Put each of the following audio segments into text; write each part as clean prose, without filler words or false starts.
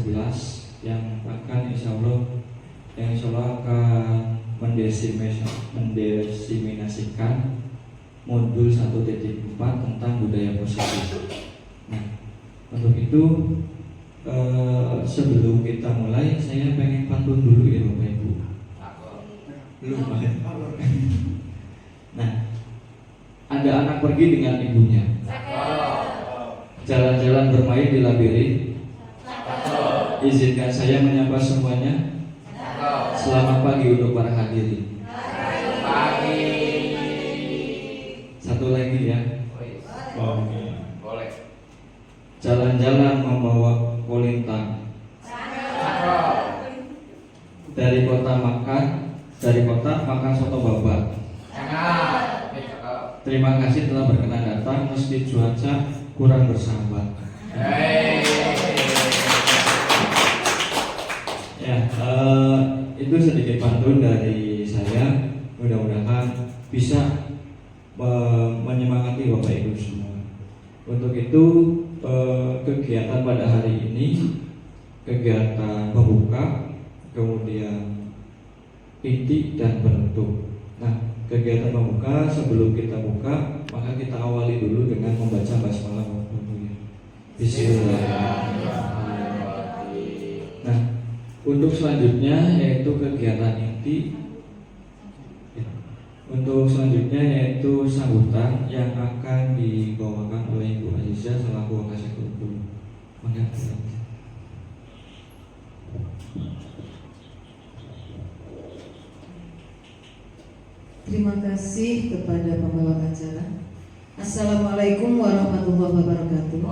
11 yang insya Allah akan mendesiminasikan modul 1.4 tentang budaya positif. Nah, untuk itu sebelum kita mulai, saya pengen pantun dulu ya Bapak Ibu. Belum Pak. Nah, ada anak pergi dengan ibunya, jalan-jalan bermain di labirin. Izinkan saya menyapa semuanya. Selamat pagi untuk para hadirin. Pagi. Satu lagi ya. Oke. Boleh. Jalan-jalan membawa kolintang. Dari kota makan soto babak. Terima kasih telah berkenan datang meski cuaca kurang bersahabat. Ya, itu sedikit pantun dari saya. Mudah-mudahan bisa menyemangati Bapak Ibu semua. Untuk itu kegiatan pada hari ini kegiatan pembuka, kemudian inti dan penutup. Nah, kegiatan pembuka sebelum kita buka, maka kita awali dulu dengan membaca basmalah. Bismillahirrahmanirrahim. Nah, untuk selanjutnya yaitu kegiatan inti. Untuk selanjutnya yaitu sambutan yang akan dibawakan oleh Ibu Azizah selaku Wakasek Guru. Terima kasih kepada pembawa acara. Assalamualaikum warahmatullahi wabarakatuh.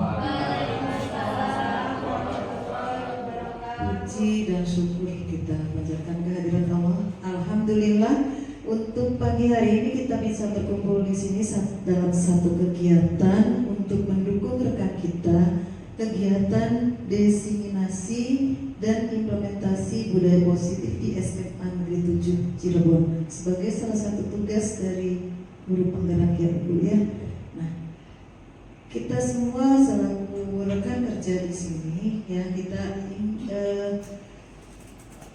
Puji dan syukur kita panjatkan kehadiran Allah. Alhamdulillah, untuk pagi hari ini kita bisa berkumpul di sini dalam satu kegiatan untuk mendukung rekan kita, kegiatan diseminasi dan implementasi budaya positif di SMA Negeri 7 Cirebon sebagai salah satu tugas dari guru penggerak ya Ibu ya. Nah, kita semua selaku rekan kerja di sini ya, kita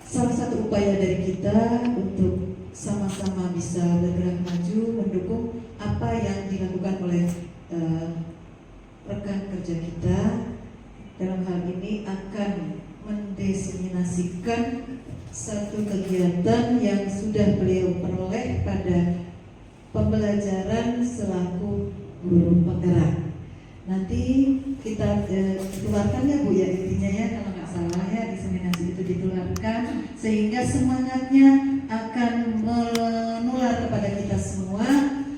salah satu upaya dari kita untuk sama-sama bisa bergerak maju mendukung apa yang dilakukan oleh rekan kerja kita. Dalam hal ini akan mendesiminasikan satu kegiatan yang sudah beliau peroleh pada pembelajaran selaku guru penggerak. Nanti kita keluarkan ya Bu ya, intinya ya kalau nggak salah ya, diseminasi itu dikeluarkan sehingga semangatnya akan menular kepada kita semua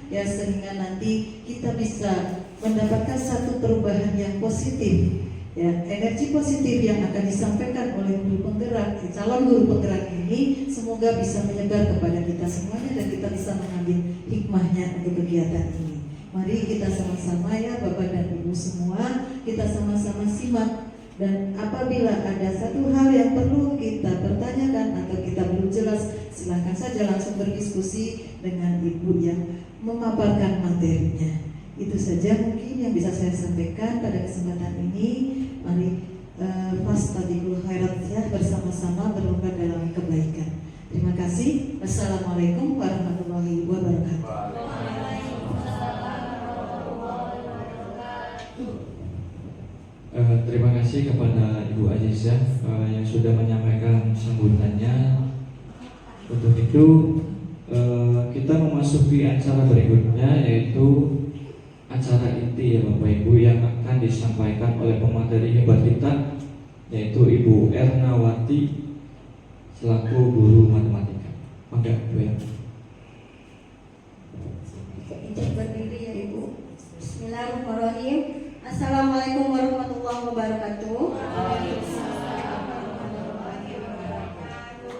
ya, sehingga nanti kita bisa mendapatkan satu perubahan yang positif. Ya, energi positif yang akan disampaikan oleh guru penggerak, calon guru penggerak ini semoga bisa menyebar kepada kita semuanya dan kita bisa mengambil hikmahnya untuk kegiatan ini. Mari kita sama-sama ya Bapak dan Ibu semua, kita sama-sama simak, dan apabila ada satu hal yang perlu kita pertanyakan atau kita belum jelas, silakan saja langsung berdiskusi dengan Ibu yang memaparkan materinya. Itu saja mungkin yang bisa saya sampaikan pada kesempatan ini. Mari fastabiqul khairat ya, bersama-sama berlomba dalam kebaikan. Terima kasih. Wassalamualaikum warahmatullahi wabarakatuh. Terima kasih kepada Ibu Azizah yang sudah menyampaikan sambutannya. Untuk itu kita memasuki acara berikutnya, yaitu acara inti ya Bapak Ibu, yang akan disampaikan oleh pemateri hebat kita, yaitu Ibu Ernawati selaku guru matematika. Maka Bu ya. Izin berdiri ya Ibu. Bismillahirrahmanirrahim. Assalamualaikum warahmatullahi wabarakatuh.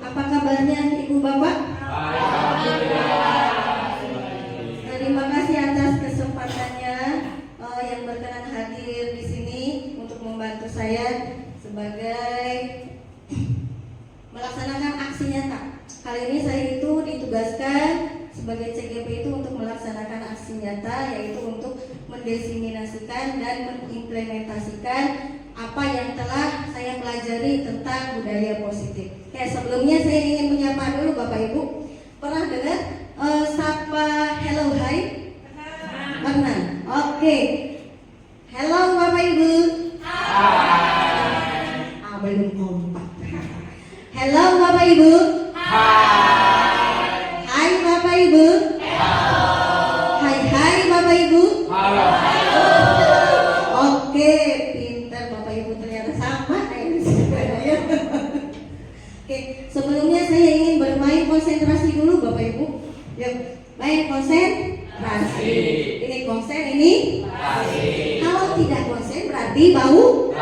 Apa kabarnya Ibu Bapak? Terima kasih atas kesempatannya yang berkenan hadir di sini untuk membantu saya sebagai melaksanakan aksi nyata. Kali ini saya itu ditugaskan sebagai CGP itu untuk melaksanakan aksi nyata, yaitu untuk mendesiminasikan dan mengimplementasikan apa yang telah saya pelajari tentang budaya positif. Oke, sebelumnya saya ingin menyapa dulu Bapak Ibu. Pernah dengar sapa hello hi? Pernah. Oke. Hello Bapak Ibu. Belum kompak. Hello Bapak Ibu. Hai Bapak Ibu. Hai Bapak Ibu. Oke, pintar Bapak Ibu, ternyata sama ya. Oke, sebelumnya saya ingin bermain konsentrasi dulu Bapak Ibu. Yuk, main konsentrasi. Ini konsen, ini kalau tidak konsen berarti bau.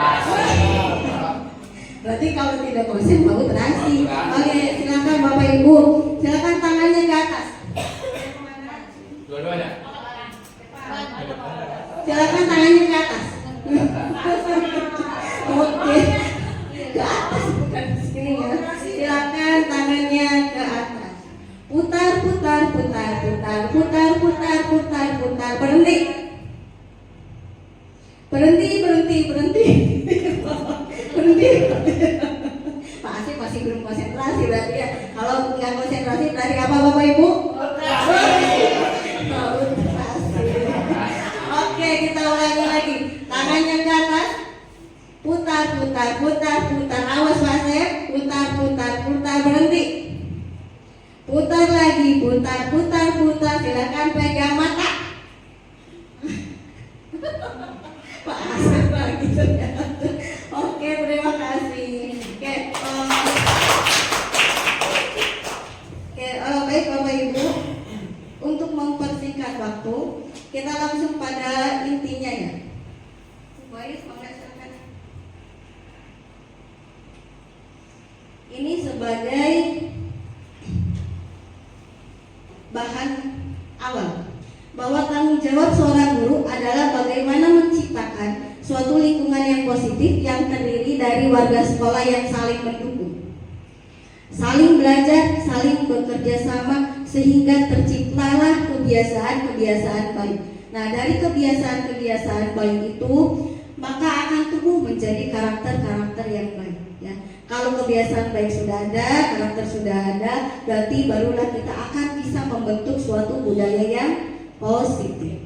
Berarti kalau tidak konsen bau terasi. Oke, silakan Bapak Ibu, silakan tangannya ke atas. Dua-duanya. Silakan tangannya ke atas. Oke, ke atas bukan di sini ya. Silakan tangannya ke atas. Putar. Berhenti. Pak Asif masih belum konsentrasi berarti ya. Kalau nggak konsentrasi berarti apa Bapak Ibu? Oke, kita ulangi lagi. Tangannya ke atas. Putar. Awas Pak Asif. Putar, berhenti. Putar lagi, putar. Silakan pegang mata. Pak Asif lagi ternyata. Oke, terima kasih. Baik Bapak Ibu. Untuk mempersingkat waktu, kita langsung pada intinya ya. Baik, semangat silakan. Ini sebagai bahan awal bahwa tanggung jawab seorang guru adalah bagaimana menciptakan suatu lingkungan yang positif yang terdiri dari warga sekolah yang saling mendukung, saling belajar, saling bekerja sama sehingga terciptalah kebiasaan-kebiasaan baik. Nah, dari kebiasaan-kebiasaan baik itu maka akan tumbuh menjadi karakter-karakter yang baik ya. Kalau kebiasaan baik sudah ada, karakter sudah ada, berarti barulah kita akan bisa membentuk suatu budaya yang positif.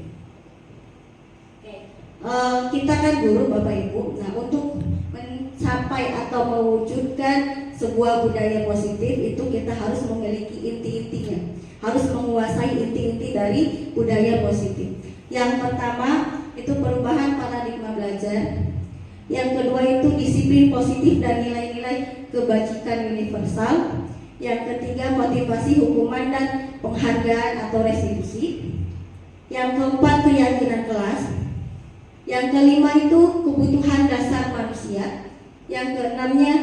Kita kan guru Bapak Ibu. Nah, untuk mencapai atau mewujudkan sebuah budaya positif itu kita harus memiliki inti-intinya, harus menguasai inti-inti dari budaya positif. Yang pertama itu perubahan paradigma belajar. Yang kedua itu disiplin positif dan nilai-nilai kebajikan universal. Yang ketiga motivasi, hukuman dan penghargaan atau restitusi. Yang keempat keyakinan kelas. Yang kelima itu kebutuhan dasar manusia. Yang keenamnya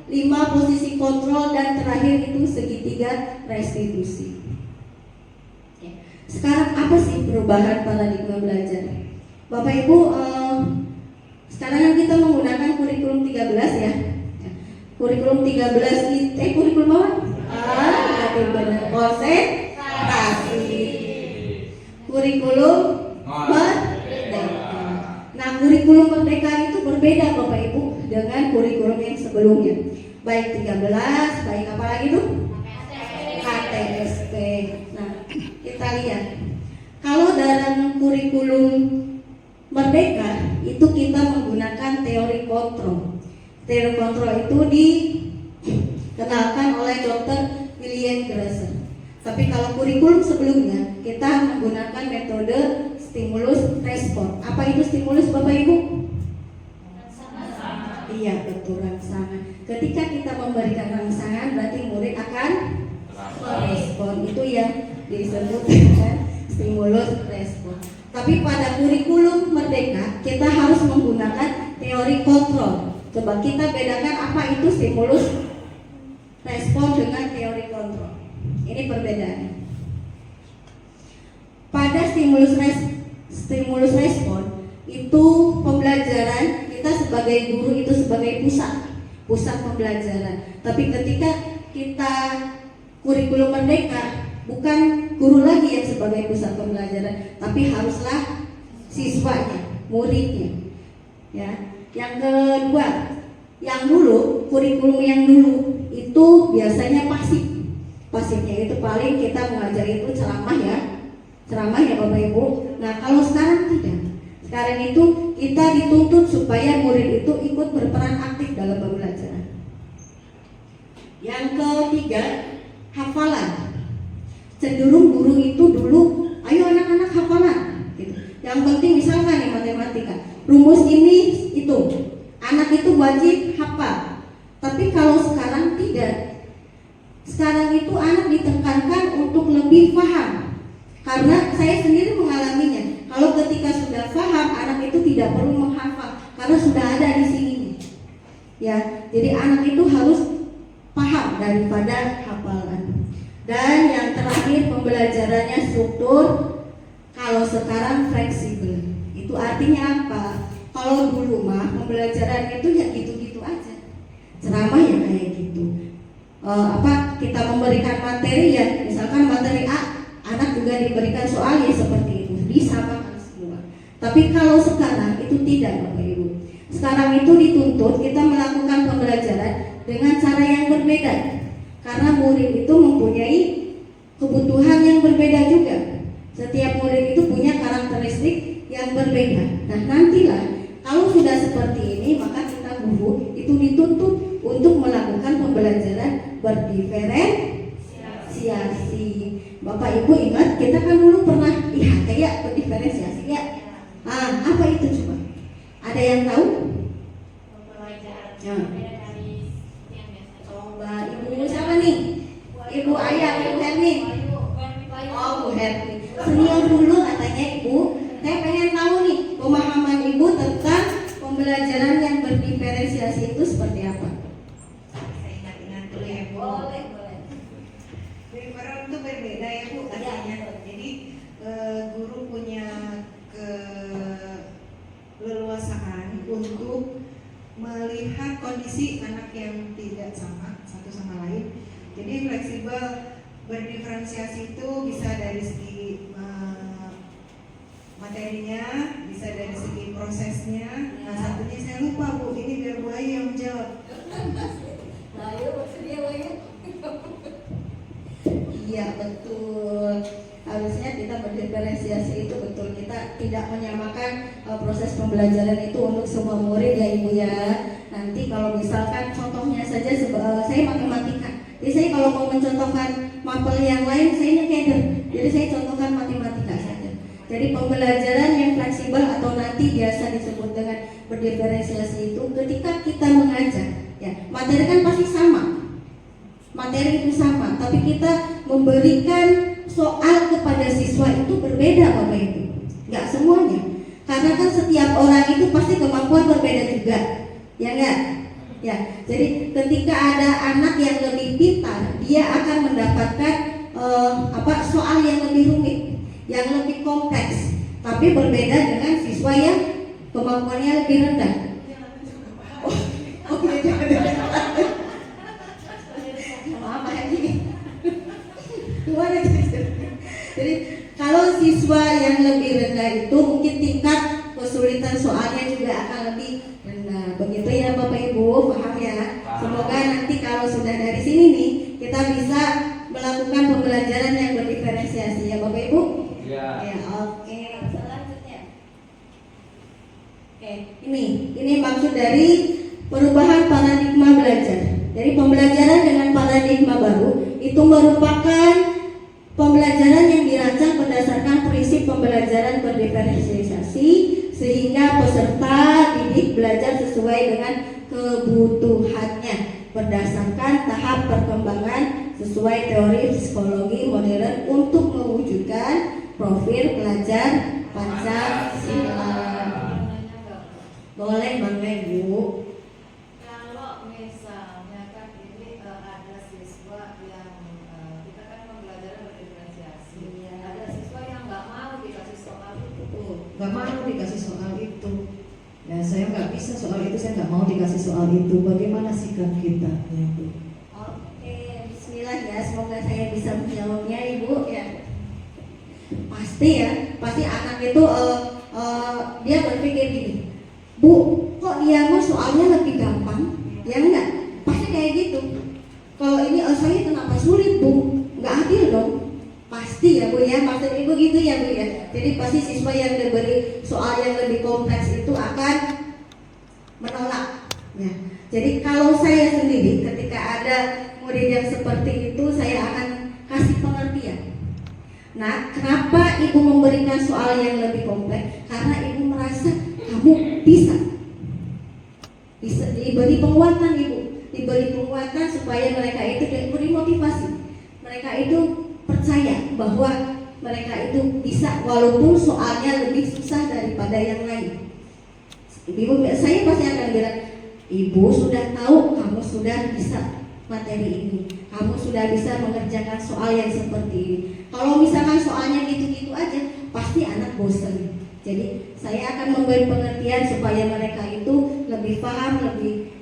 5 posisi kontrol dan terakhir itu segitiga restitusi. Sekarang apa sih perubahan paradigma belajar? Bapak Ibu, sekarang kita menggunakan kurikulum 13 ya. Kurikulum 13 kurikulum apa? Benar, konsentrasi. Kurikulum merdeka. Nah, kurikulum merdeka itu berbeda Bapak Ibu dengan kurikulum yang sebelumnya. Baik 13, baik apa lagi tuh? KTSP. Nah, kita lihat. Kalau dalam kurikulum merdeka itu kita menggunakan teori kontrol. Teori kontrol itu dikenalkan oleh Dr. William Grasser. Tapi kalau kurikulum sebelumnya kita menggunakan metode stimulus respon. Apa itu stimulus Bapak Ibu? Iya, betul, rangsangan. Ketika kita memberikan rangsangan berarti murid akan merespon. Itu yang disebut dengan stimulus respon. Tapi pada kurikulum merdeka kita harus menggunakan teori kontrol. Coba kita bedakan apa itu stimulus respon dengan teori kontrol. Ini perbedaannya. Pada stimulus respon itu pembelajaran kita sebagai guru itu sebagai pusat pembelajaran. Tapi ketika kita kurikulum merdeka bukan guru lagi yang sebagai pusat pembelajaran, tapi haruslah siswanya, muridnya. Ya. Yang kedua, yang dulu, kurikulum yang dulu itu biasanya pasif. Pasifnya itu paling kita mengajar itu ceramah ya Bapak Ibu. Nah kalau sekarang tidak. Sekarang itu kita dituntut supaya murid itu ikut berperan aktif dalam pembelajaran. Yang ketiga, hafalan. Cenderung guru itu dulu, ayo anak-anak hafalan gitu. Yang penting misalkan nih matematika, rumus ini itu, anak itu wajib hafal. Tapi kalau sekarang tidak. Sekarang itu anak ditekankan untuk lebih paham. Karena saya sendiri mengalaminya. Kalau ketika sudah paham, anak itu tidak perlu menghafal karena sudah ada di sini. Ya, jadi anak itu harus paham daripada hafalan. Dan yang terakhir, pembelajarannya struktur. Kalau sekarang fleksibel. Itu artinya apa? Kalau dulu mah pembelajaran itu ya gitu-gitu aja. Ceramah ya kayak gitu. Kita memberikan materi ya, misalkan materi A, anak juga diberikan soal ya seperti itu, disamakan semua. Tapi kalau sekarang itu tidak Bapak Ibu. Sekarang itu dituntut kita melakukan pembelajaran dengan cara yang berbeda. Karena murid itu mempunyai kebutuhan yang berbeda juga. Setiap murid itu punya karakteristik yang berbeda. Nah nantilah kalau sudah seperti ini, maka kita guru itu dituntut untuk melakukan pembelajaran berdiferensiasi. Bapak Ibu ingat kita kan dulu pernah IHT ya, berdiferensiasi ya. Apa itu coba? Ada yang tahu? Ya. Coba Ibu siapa nih? Ibu Ayah, Ibu Hermi. Oh, Bu Hermi. Senior dulu katanya Ibu. Saya pengen tahu nih pemahaman Ibu tentang pembelajaran yang berdiferensiasi itu seperti apa? Saya ingat dulu ya Bu. Boleh. Different itu berbeda ya Bu artinya. Jadi guru punya keleluasaan untuk melihat kondisi anak yang tidak sama satu sama lain. Jadi fleksibel berdiferensiasi itu bisa dari segi materinya, bisa dari segi prosesnya. Nah satunya saya lupa Bu, ini biar Bu Ayu yang menjawab. Ayo bersedia ya. Iya betul. Harusnya kita berdiferensiasi itu betul. Kita tidak menyamakan proses pembelajaran itu untuk semua murid ya Ibu ya. Nanti kalau misalkan contohnya saja saya matematika. Jadi saya kalau mau mencontohkan mapel yang lain saya keder. Jadi saya contohkan matematika saja. Jadi pembelajaran yang fleksibel atau nanti biasa disebut dengan berdiferensiasi itu ketika kita mengajar ya. Materi kan pasti sama. Materi itu sama, tapi kita memberikan soal kepada siswa itu berbeda Bapak Ibu. Enggak semuanya. Karena kan setiap orang itu pasti kemampuan berbeda juga. Ya enggak? Ya. Jadi ketika ada anak yang lebih pintar, dia akan mendapatkan soal yang lebih rumit, yang lebih kompleks, tapi berbeda dengan siswa yang kemampuannya lebih rendah. Jadi kalau siswa yang lebih rendah itu mungkin tingkat kesulitan soalnya juga akan lebih rendah. Begitu ya Bapak Ibu, paham ya? Semoga nanti kalau sudah dari sini nih kita bisa melakukan pembelajaran yang berdiferensiasi ya Bapak Ibu. Ya. Ya oke. Selanjutnya. Oke, ini maksud dari perubahan paradigma belajar. Jadi pembelajaran dengan paradigma baru itu merupakan pembelajaran yang dirancang berdasarkan prinsip pembelajaran berdiferensiasi sehingga peserta didik belajar sesuai dengan kebutuhannya berdasarkan tahap perkembangan sesuai teori psikologi modern untuk mewujudkan profil pelajar Pancasila. Boleh Bang Ibu. Kalau misalnya kan ini ada siswa yang kita kan pembelajaran berdiferensiasi. Ada siswa yang nggak mau dikasih soal itu. Nggak mau dikasih soal itu. Ya saya nggak bisa soal itu, saya nggak mau dikasih soal itu. Bagaimana sikap kita ya Bu? Oke, bismillah ya, semoga saya bisa menjawabnya Ibu ya. Pasti anak itu dia berpikir gini, Bu, kok kok dia mah soalnya lebih gampang, ya enggak? Pasti kayak gitu. Kalau ini saya kenapa sulit Bu? Enggak adil dong. Pasti ya Bu ya, maksud Ibu gitu ya Bu ya. Jadi pasti siswa yang diberi soal yang lebih kompleks itu akan menolak. Ya. Jadi kalau saya sendiri ketika ada murid yang seperti itu, saya akan kasih pengertian. Nah, kenapa Ibu memberikan soal yang lebih kompleks? Karena Ibu merasa kamu bisa diberi penguatan Ibu, diberi penguatan supaya mereka itu diberi motivasi, mereka itu percaya bahwa mereka itu bisa walaupun soalnya lebih susah daripada yang lain. Ibu, saya pasti akan bilang, Ibu sudah tahu kamu sudah bisa materi ini, kamu sudah bisa mengerjakan soal yang seperti ini. Kalau misalkan soalnya gitu-gitu aja, pasti anak bosan. Jadi saya akan memberi pengertian supaya mereka itu lebih paham, lebih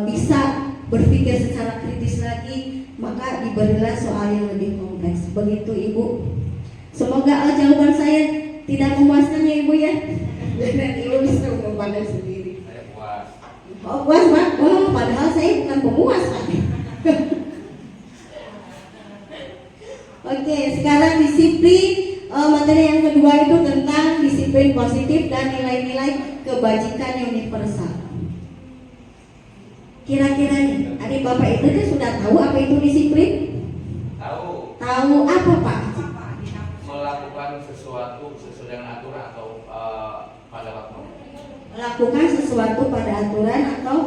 bisa berpikir secara kritis lagi, maka diberilah soal yang lebih kompleks. Begitu Ibu. Semoga jawaban saya tidak memuaskan ya Ibu ya. Dan Ibu bisa memandang sendiri. Saya puas. Oh puas Pak? Oh, padahal saya bukan pemuas Pak. Oke, sekarang disiplin. Materi yang kedua itu tentang disiplin positif dan nilai-nilai kebajikan universal. Kira-kira nih, adik bapak itu kan sudah tahu apa itu disiplin? Tahu. Tahu apa Pak? Melakukan sesuatu sesuai dengan aturan atau pada waktu. Melakukan sesuatu pada aturan atau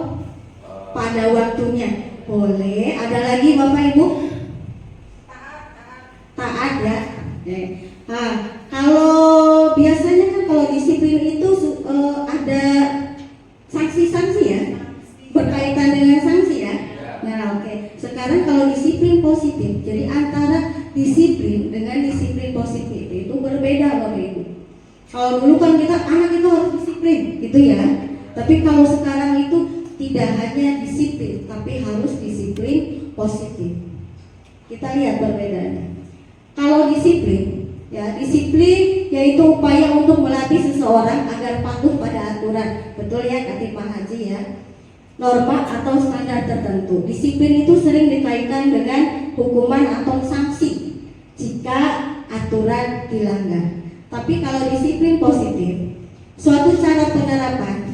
pada waktunya. Boleh. Ada lagi Bapak Ibu? Taat ya. Nah, kalau biasanya kan kalau disiplin itu ada sanksi-sanksi ya, berkaitan dengan sanksi ya. Nah, oke. Sekarang kalau disiplin positif, jadi antara disiplin dengan disiplin positif itu berbeda Bapak Ibu. Kalau dulu kan kita anak itu harus disiplin, gitu ya. Tapi kalau sekarang itu tidak hanya disiplin, tapi harus disiplin positif. Kita lihat perbedaannya. Kalau disiplin, ya disiplin yaitu upaya untuk melatih seseorang agar patuh pada aturan. Betul ya kata Pak Haji ya. Norma atau standar tertentu. Disiplin itu sering dikaitkan dengan hukuman atau sanksi jika aturan dilanggar. Tapi kalau disiplin positif, suatu cara penerapan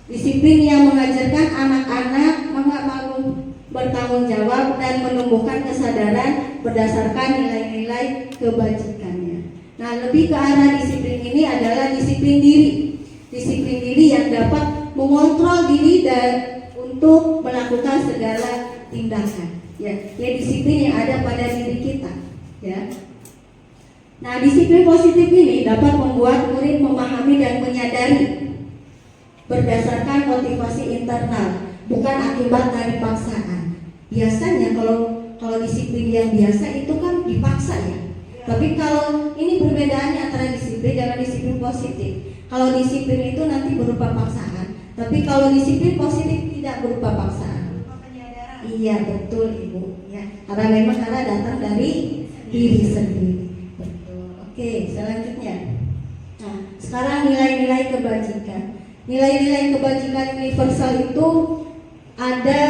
disiplin yang mengajarkan anak-anak bertanggung jawab dan menumbuhkan kesadaran berdasarkan nilai-nilai kebajikannya. Nah, lebih ke arah disiplin ini adalah disiplin diri. Disiplin diri yang dapat mengontrol diri dan untuk melakukan segala tindakan. Ya disiplin yang ada pada diri kita. Ya. Nah, disiplin positif ini dapat membuat murid memahami dan menyadari berdasarkan motivasi internal, bukan akibat dari paksaan. Biasanya kalau disiplin yang biasa itu kan dipaksa ya. Tapi kalau ini perbedaannya antara disiplin dengan disiplin positif. Kalau disiplin itu nanti berupa paksaan, tapi kalau disiplin positif tidak berupa paksaan. Iya betul Ibu. Ya, karena datang dari diri sendiri. Betul. Oke, selanjutnya. Nah, sekarang nilai-nilai kebajikan. Nilai-nilai kebajikan universal itu ada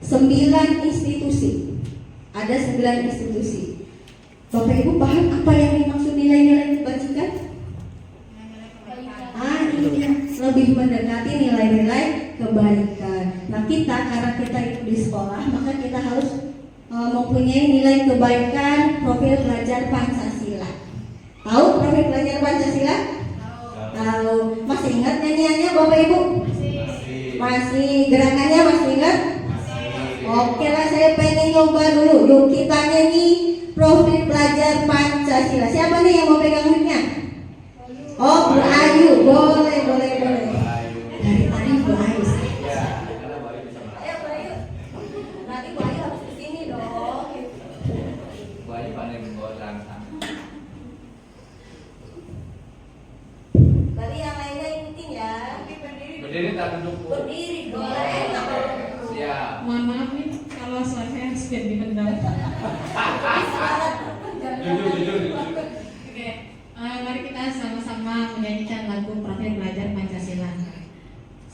9 institusi. Ada 9 institusi. Bapak Ibu paham apa yang dimaksud nilai-nilai kebajikan? Iya, lebih mendekati nilai-nilai kebaikan. Nah, karena kita itu di sekolah, maka kita harus mempunyai nilai kebaikan profil pelajar Pancasila. Tahu profil pelajar Pancasila? Tahu. Masih ingat nyanyiannya Bapak Ibu? Masih. Gerakannya masih ingat? Oke lah, saya pengen nyoba dulu. Yuk kita nyanyi profil pelajar Pancasila. Siapa nih yang mau pegang mic-nya? Oh, Bu Ayu. Boleh. Dari tadi Bu Ayu. Ayo Bu Ayu. Nanti Bu Ayu harus kesini dong. Bu Ayu pandai membawa langsung. Tadi yang lainnya ikutin ya. Berdiri tak duduk. Berdiri boleh. Siap. Mohon maaf nih kalau suara saya harus biar dipendam. Jujur. Oke, mari kita sama-sama menyanyikan lagu Profil Pelajar Pancasila.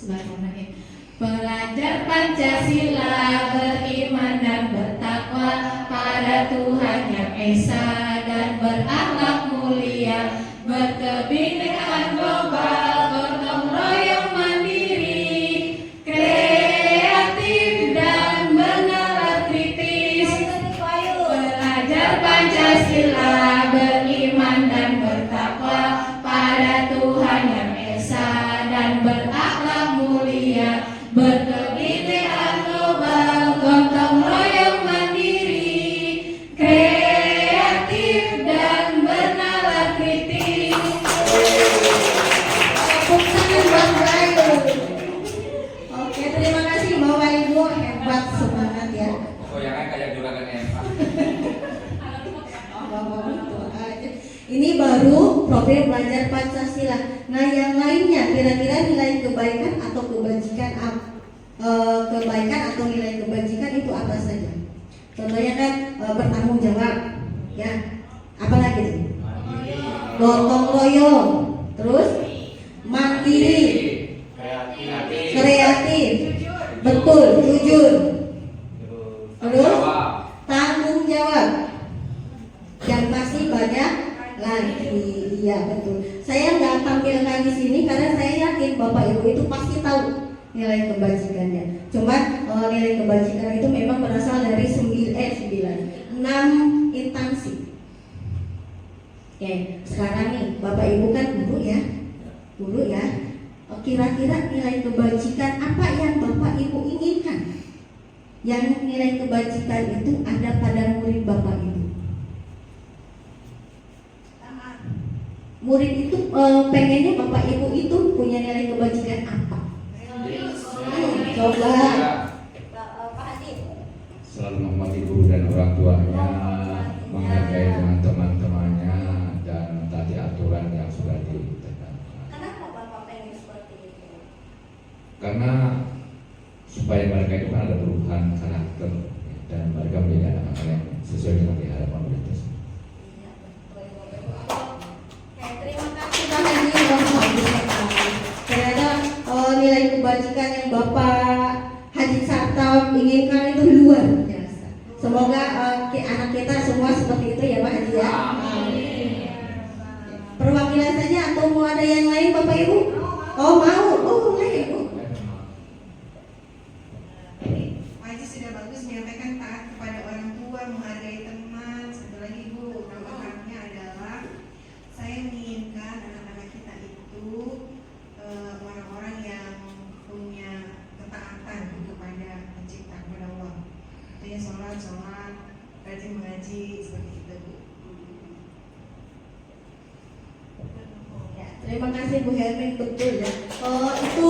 Bismillahirrahmanirrahim. Belajar Pancasila, beriman dan bertakwa pada Tuhan Yang Esa dan berakhlak mulia, berkebinekaan global, gotong royong mandiri, kreatif dan bernalar kritis. Belajar Pancasila, beriman dan bertakwa pada Tuhan Yang Esa dan berakhlak mulia, berkebinekaan global, gotong royong mandiri, kreatif dan bernalar kritis. Tepuk tangan buat Bayu. Oke, terima kasih Bapak Ibu, hebat, semangat ya. Oh ya kan kayak juragan Eva. Ini baru profil belajar Pancasila. Nah, yang lainnya kira-kira nilai kebaikan atau kebajikan kebaikan atau nilai kebajikan itu apa saja? Contohnya kan bertanggung jawab, ya. Apalagi tuh? Gotong royong, terus mandiri, kreatif, betul, jujur, terus tanggung jawab, yang pasti banyak lagi. Iya betul. Saya nggak tampilkan di sini karena saya yakin Bapak Ibu itu pasti tahu nilai kebajikannya. Cuman nilai kebajikan itu memang berasal dari 6 instansi. Oke, sekarang nih Bapak Ibu kan guru ya, Kira-kira nilai kebajikan apa yang Bapak Ibu inginkan? Yang nilai kebajikan itu ada pada murid Bapak Ibu. Murid itu pengennya Bapak Ibu itu punya nilai kebajikan apa? Coba Pak Hadi. Selalu menghormati guru dan orang tuanya, menghargai teman-temannya, dan mentaati aturan yang sudah ditetapkan. Kenapa Bapak pengen seperti itu? Karena supaya mereka itu kan ada perubahan karakter dan mereka menjadi anak-anak yang sesuai dengan harapan mereka. Iya, betul. Oke, terima kasih Pak Hadi. Bagus sekali. Ternyata nilai kebajikan yang Bapak Haji Sarto inginkan itu luar biasa. Semoga anak kita semua seperti itu ya Pak Haji ya. Perwakilan saja atau mau ada yang lain Bapak Ibu? Oh mau, boleh Bu. Pak Haji sudah bagus menyampaikan taat kepada orang tua, menghargai teman. Satu lagi Bu, tambahannya adalah saya menginginkan anak-anak kita itu orang-orang yang punya ketaatan kepada pencipta, kepada Allah. Artinya sholat, rajin mengaji, seperti itu Bu. Ya, terima kasih Bu Hermin, betul ya. Itu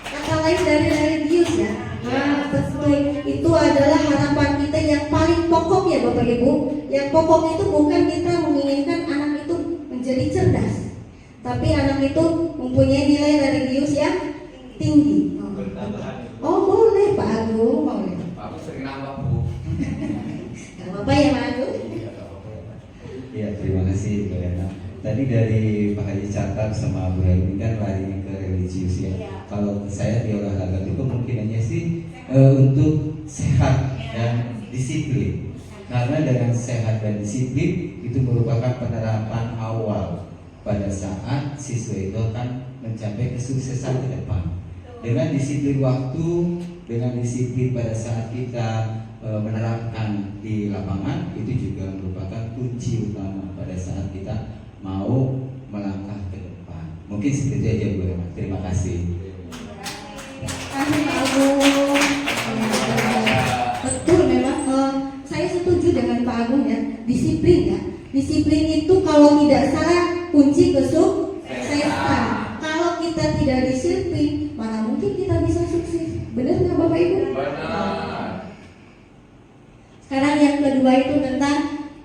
kata lain dari religius ya. Nah, betul. Itu adalah harapan kita yang paling pokok ya Bapak Ibu. Yang pokok itu bukan kita menginginkan anak itu menjadi cerdas, tapi anak itu mempunyai nilai religius yang tinggi. Oh boleh Pak Agung, boleh. Pak Agus sering nambah Bu. Gak apa-apa ya Pak Agung. Iya, terima kasih Bu Lena. Tadi dari Pak Haji catat sama Bu Helmi kan larinya ke religius ya. Kalau saya di olahraga itu kemungkinannya sih untuk sehat dan disiplin. Karena dengan sehat dan disiplin itu merupakan penerapan awal pada saat siswa itu akan mencapai kesuksesan ke depan. Dengan disiplin waktu, dengan disiplin pada saat kita menerapkan di lapangan, itu juga merupakan kunci utama pada saat kita mau melangkah ke depan. Mungkin seperti itu aja Bu Rema. Terima kasih. Terima kasih Pak Agung. Betul memang saya setuju dengan Pak Agung ya. Disiplin ya. Disiplin itu kalau tidak salah kunci kesuksesan. Kalau kita tidak disiplin, mana mungkin kita bisa sukses. Benar nggak Bapak Ibu? Benar. Sekarang yang kedua itu tentang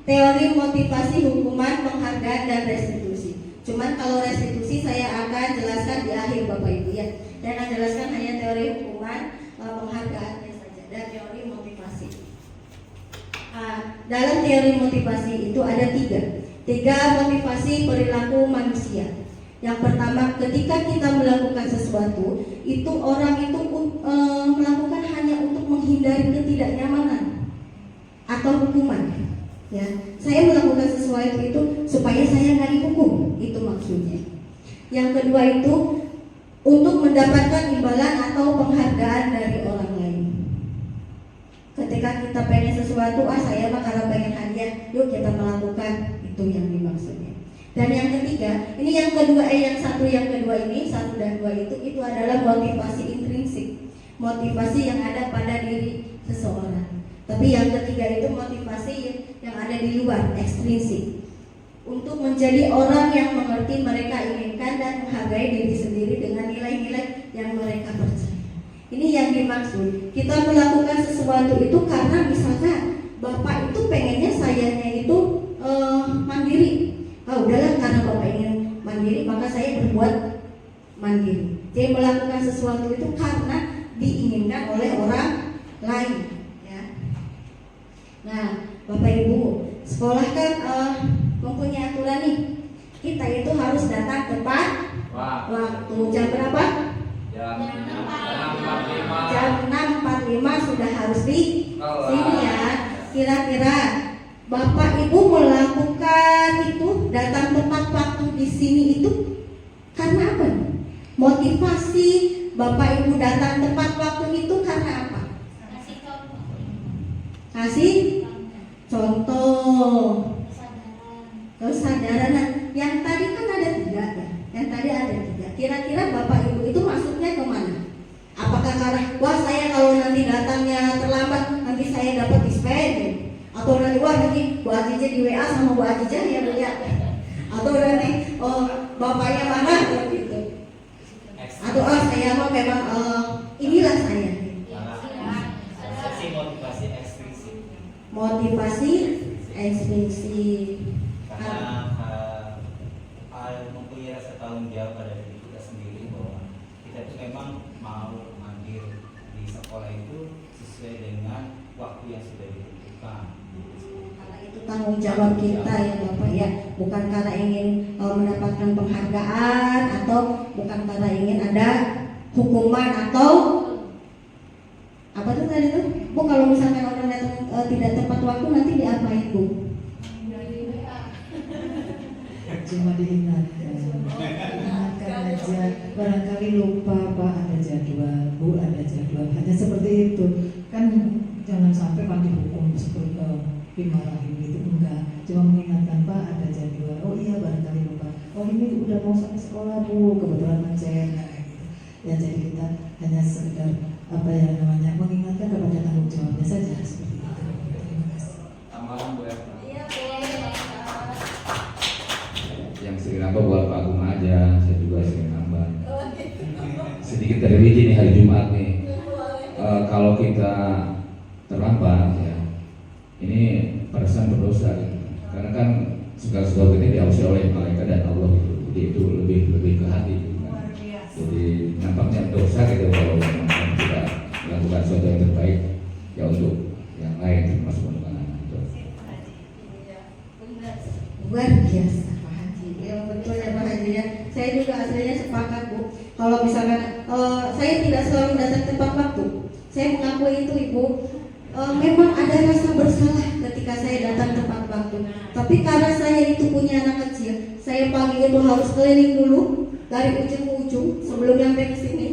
teori motivasi, hukuman, penghargaan, dan restitusi. Cuman kalau restitusi saya akan jelaskan di akhir Bapak Ibu ya. Saya akan jelaskan hanya teori hukuman, penghargaannya saja, dan teori motivasi. Dalam teori motivasi itu ada tiga motivasi perilaku manusia. Yang pertama, ketika kita melakukan sesuatu, itu orang itu melakukan hanya untuk menghindari ketidaknyamanan atau hukuman. Ya, saya melakukan sesuatu itu supaya saya nggak dihukum, itu maksudnya. Yang kedua itu untuk mendapatkan imbalan atau penghargaan dari orang lain. Ketika kita pengen sesuatu, saya mah karena pengen hadiah, yuk kita melakukan, itu yang dimaksudnya. Dan yang ketiga, ini yang kedua, yang satu dan dua itu adalah motivasi intrinsik, motivasi yang ada pada diri seseorang. Tapi yang ketiga itu motivasi yang ada di luar, ekstrinsik, untuk menjadi orang yang mengerti mereka inginkan dan menghargai diri sendiri dengan nilai-nilai yang mereka percaya. Ini yang dimaksud. Kita melakukan sesuatu itu karena misalkan Bapak itu pengennya sayanya itu mandiri. Udahlah, karena Bapak ingin mandiri maka saya berbuat mandiri. Jadi melakukan sesuatu itu karena diinginkan oleh orang lain. Nah, Bapak Ibu, sekolah kan mempunyai aturan nih. Kita itu harus datang tepat waktu. Jam berapa? Jam 6.45. Jam 6.45 sudah harus di sini ya. Kira-kira Bapak Ibu melakukan itu datang tepat waktu di sini itu karena apa? Motivasi Bapak Ibu datang tepat waktu itu karena apa? Kasih contoh, kesadaran. Yang tadi kan ada 3 ya. Yang tadi ada 3. Kira-kira Bapak Ibu itu masuknya kemana? Apakah karena saya kalau nanti datangnya terlambat nanti saya dapat dispend, atau nanti nanti Bu Ajijah di WA sama Bu Ajijah ya Bu ya, atau nanti bapaknya mana gitu, atau saya mau memang inilah saya. Motivasi ekstrinsik karena mempunyai rasa tanggung jawab pada diri kita sendiri bahwa kita itu memang mau hadir di sekolah itu sesuai dengan waktu yang sudah ditentukan. Karena itu tanggung jawab kita ya Bapak ya, bukan karena ingin mendapatkan penghargaan atau bukan karena ingin ada hukuman atau apa tuh tadi tuh Bu, kalau misalkan orang datang tidak tepat waktu nanti diapain Bu? Cuma diingatkan aja, barangkali lupa Pak ada jadwal, Bu ada jadwal, hanya seperti itu kan. Jangan sampai Pak dihukum seperti dimarahin gitu, enggak, cuma mengingatkan Pak ada jadwal. Oh iya, barangkali lupa, oh ini udah mau sampai sekolah Bu, kebetulan ngecek gitu. Ya jadi kita hanya sekedar apa ya namanya mengingatkan kepada tanggung jawabnya saja seperti itu. Terima kasih. Tambahan Bu Eva. Iya boleh. Yang sering nambah buat Pak Agung aja, saya juga sering nambah. Sedikit terwiji nih hari Jumat nih. Kalau kita terlambat ya, ini perasaan berdosa gitu. Karena kan segala sesuatu ini diawasi oleh malaikat dan Allah gitu. Jadi itu lebih ke hati gitu kan. Jadi nampaknya dosa gitu kalau kita melakukan sesuatu yang terbaik ya untuk yang lain termasuk untuk anak-anak itu. Luar biasa Pak Haji, yang betul ya Pak Haji ya. Saya juga aslinya sepakat Bu. Kalau misalkan saya tidak selalu datang tepat waktu, saya mengakui itu Ibu. Memang ada rasa bersalah ketika saya datang tepat waktu. Tapi karena saya itu punya anak kecil, saya pagi itu harus keliling dulu dari ujung ke ujung sebelum nyampe ke sini.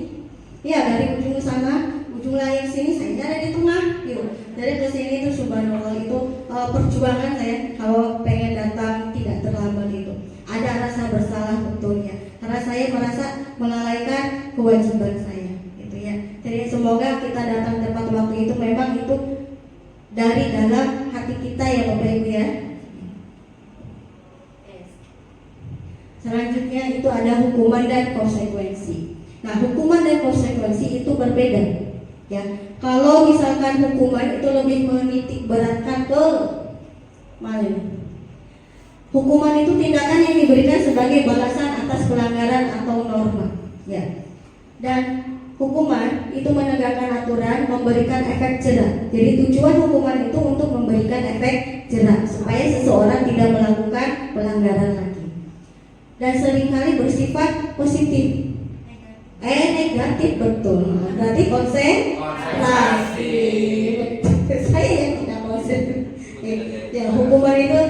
Ya dari ujung sana, ujung lain sini, saya ada di tengah. Gitu. Dari ke sini itu subhanallah itu perjuangan saya kalau pengen datang tidak terlambat itu. Ada rasa bersalah betulnya karena saya merasa melalaikan kewajiban saya. Jadi semoga kita datang tepat waktu itu memang itu dari dalam hati kita ya Bapak Ibu ya. Selanjutnya itu ada hukuman dan konsekuensi. Nah hukuman dan konsekuensi itu berbeda ya. Kalau misalkan hukuman itu lebih menitik beratkan ke maling. Hukuman itu tindakan yang diberikan sebagai balasan atas pelanggaran atau norma ya. Dan hukuman itu menegakkan aturan, memberikan efek jera. Jadi tujuan hukuman itu untuk memberikan efek jera supaya seseorang tidak melakukan pelanggaran lagi. dan seringkali bersifat positif. Negatif, betul. Berarti konsentrasi. Saya yang tidak konsentrasi. Ya, hukuman itu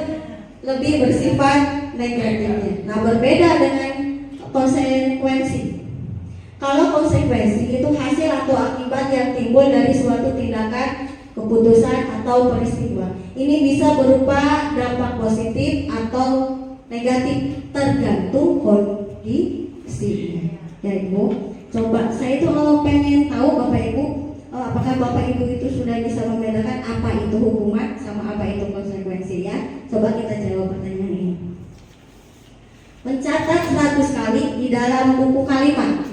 lebih bersifat negatifnya. Nah, berbeda dengan konsekuensi. Kalau konsekuensi itu hasil atau akibat yang timbul dari suatu tindakan, keputusan atau peristiwa. Ini bisa berupa dampak positif atau negatif tergantung kondisinya. Ya Ibu, coba saya itu kalau pengen tahu Bapak Ibu, apakah Bapak Ibu itu sudah bisa membedakan apa itu hukuman sama apa itu konsekuensi ya? Coba kita jawab pertanyaan ini. Mencatat 100 kali di dalam buku kalimat,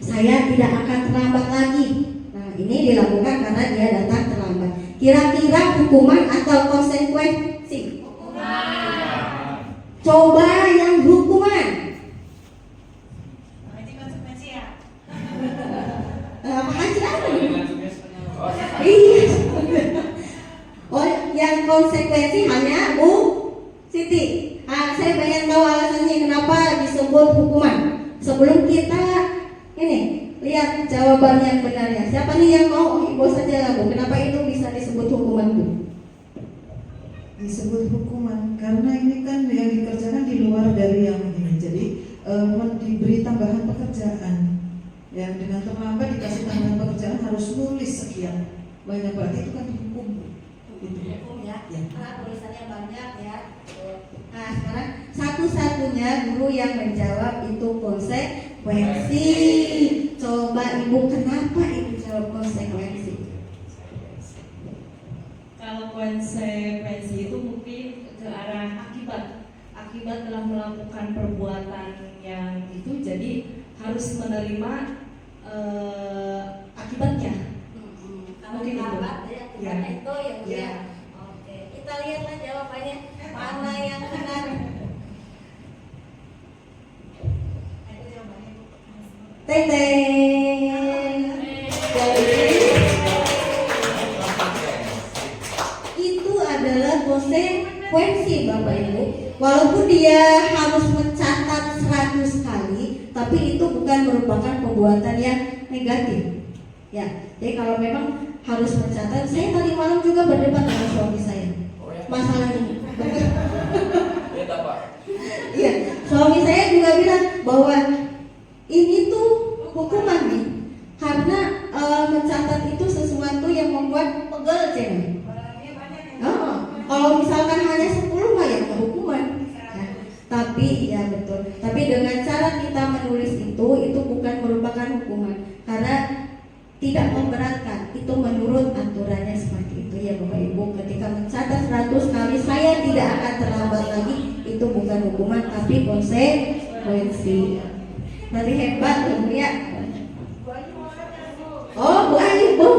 saya tidak akan terlambat lagi. Nah, ini dilakukan karena dia datang terlambat. Kira-kira hukuman atau konsekuensi? Coba yang hukuman. Iya. Oh, yang konsekuensi hanya Bu Siti. Saya pengen tahu alasannya kenapa disebut hukuman. Sebelum kita ini lihat jawaban yang benarnya. Siapa nih yang mau? Ibu saja lah Bu. Kenapa itu bisa disebut hukuman Bu? Disebut hukuman karena ini kan yang dikerjakan di luar dari yang ini. Jadi diberi tambahan pekerjaan. Yang dengan terlambat dikasih tambahan pekerjaan harus nulis sekian banyak, berarti itu kan dihukum. Hukum ya. Karena tulisannya banyak ya. Nah, sekarang satu-satunya guru yang menjawab itu konsekuensi. Coba Ibu, kenapa Ibu jawab konsekuensi? Kalau konsekuensi itu mungkin ke arah akibat. Akibat telah melakukan perbuatan yang itu, jadi harus menerima akibatnya. Kalau Mungkin itu. terlambat ya, akibatnya Ya. itu ya Bu ya. Oke, kita lihatlah jawabannya mana yang benar. Teng-teng. Itu adalah konsekuensi Bapak Ibu. Walaupun dia harus mencatat 100 kali, tapi itu bukan merupakan perbuatan yang negatif. Ya, jadi kalau memang harus mencatat, saya tadi malam juga berdebat dengan suami saya masalah ini. Iya, suami saya juga bilang bahwa ini tuh hukuman nih, karena mencatat itu sesuatu yang membuat pegel cewek. Kalau misalkan hanya 10 mah ya nggak hukuman. Ya, tapi ya betul. Tapi dengan cara kita menulis itu bukan merupakan hukuman karena tidak memberatkan. Itu menurut aturannya seperti itu ya Bapak Ibu. Ketika mencatat 100 kali saya tidak akan terlambat lagi, itu bukan hukuman tapi konsekuensi. Berarti hebat Bu ya. Oh Bu Ayu, Bu.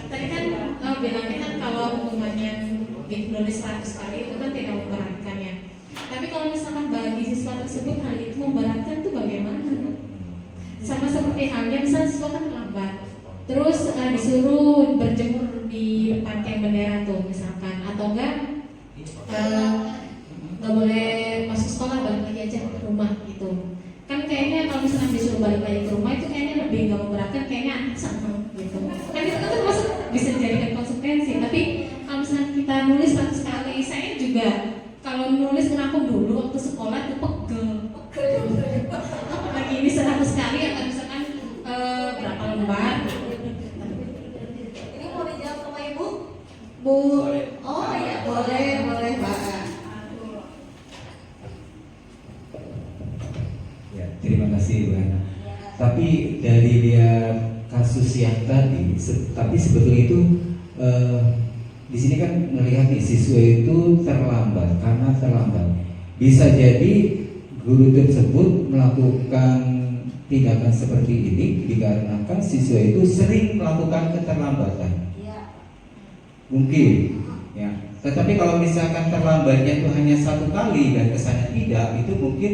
Tadi kan bilangnya kan kalau hukumannya ditulis 100 kali itu kan tidak memberatkan ya. Tapi kalau misalkan bagi siswa tersebut hal itu memberatkan itu bagaimana? Sama seperti halnya misalnya siswa kan terlambat, terus disuruh berjemur di depan tiang bendera tuh misalkan, atau enggak nggak boleh masuk sekolah, balik lagi aja ke rumah gitu. Kan kayaknya kalau misalnya disuruh balik lagi ke rumah itu kayaknya lebih nggak memberatkan, kayaknya anak sama gitu. Kan itu kan termasuk bisa dijadikan konsekuensi. Tapi kalau misalnya kita nulis 100 kali, saya juga kalau nulis ngerangkum dulu waktu sekolah tuh pegel. Lagi ini 100 kali atau misalkan berapa lembar. Ini mau dijawab sama Ibu? Bu. Oh iya, boleh Pak. Ya, terima kasih Bu Hana. Tapi dari lihat kasus yang tadi, tapi sebetulnya itu di sini kan melihat nih siswa itu terlambat. Karena terlambat bisa jadi guru tersebut melakukan tindakan seperti ini dikarenakan siswa itu sering melakukan keterlambatan. Mungkin ya. Tetapi kalau misalkan terlambatnya itu hanya 1 kali dan kesannya tidak, itu mungkin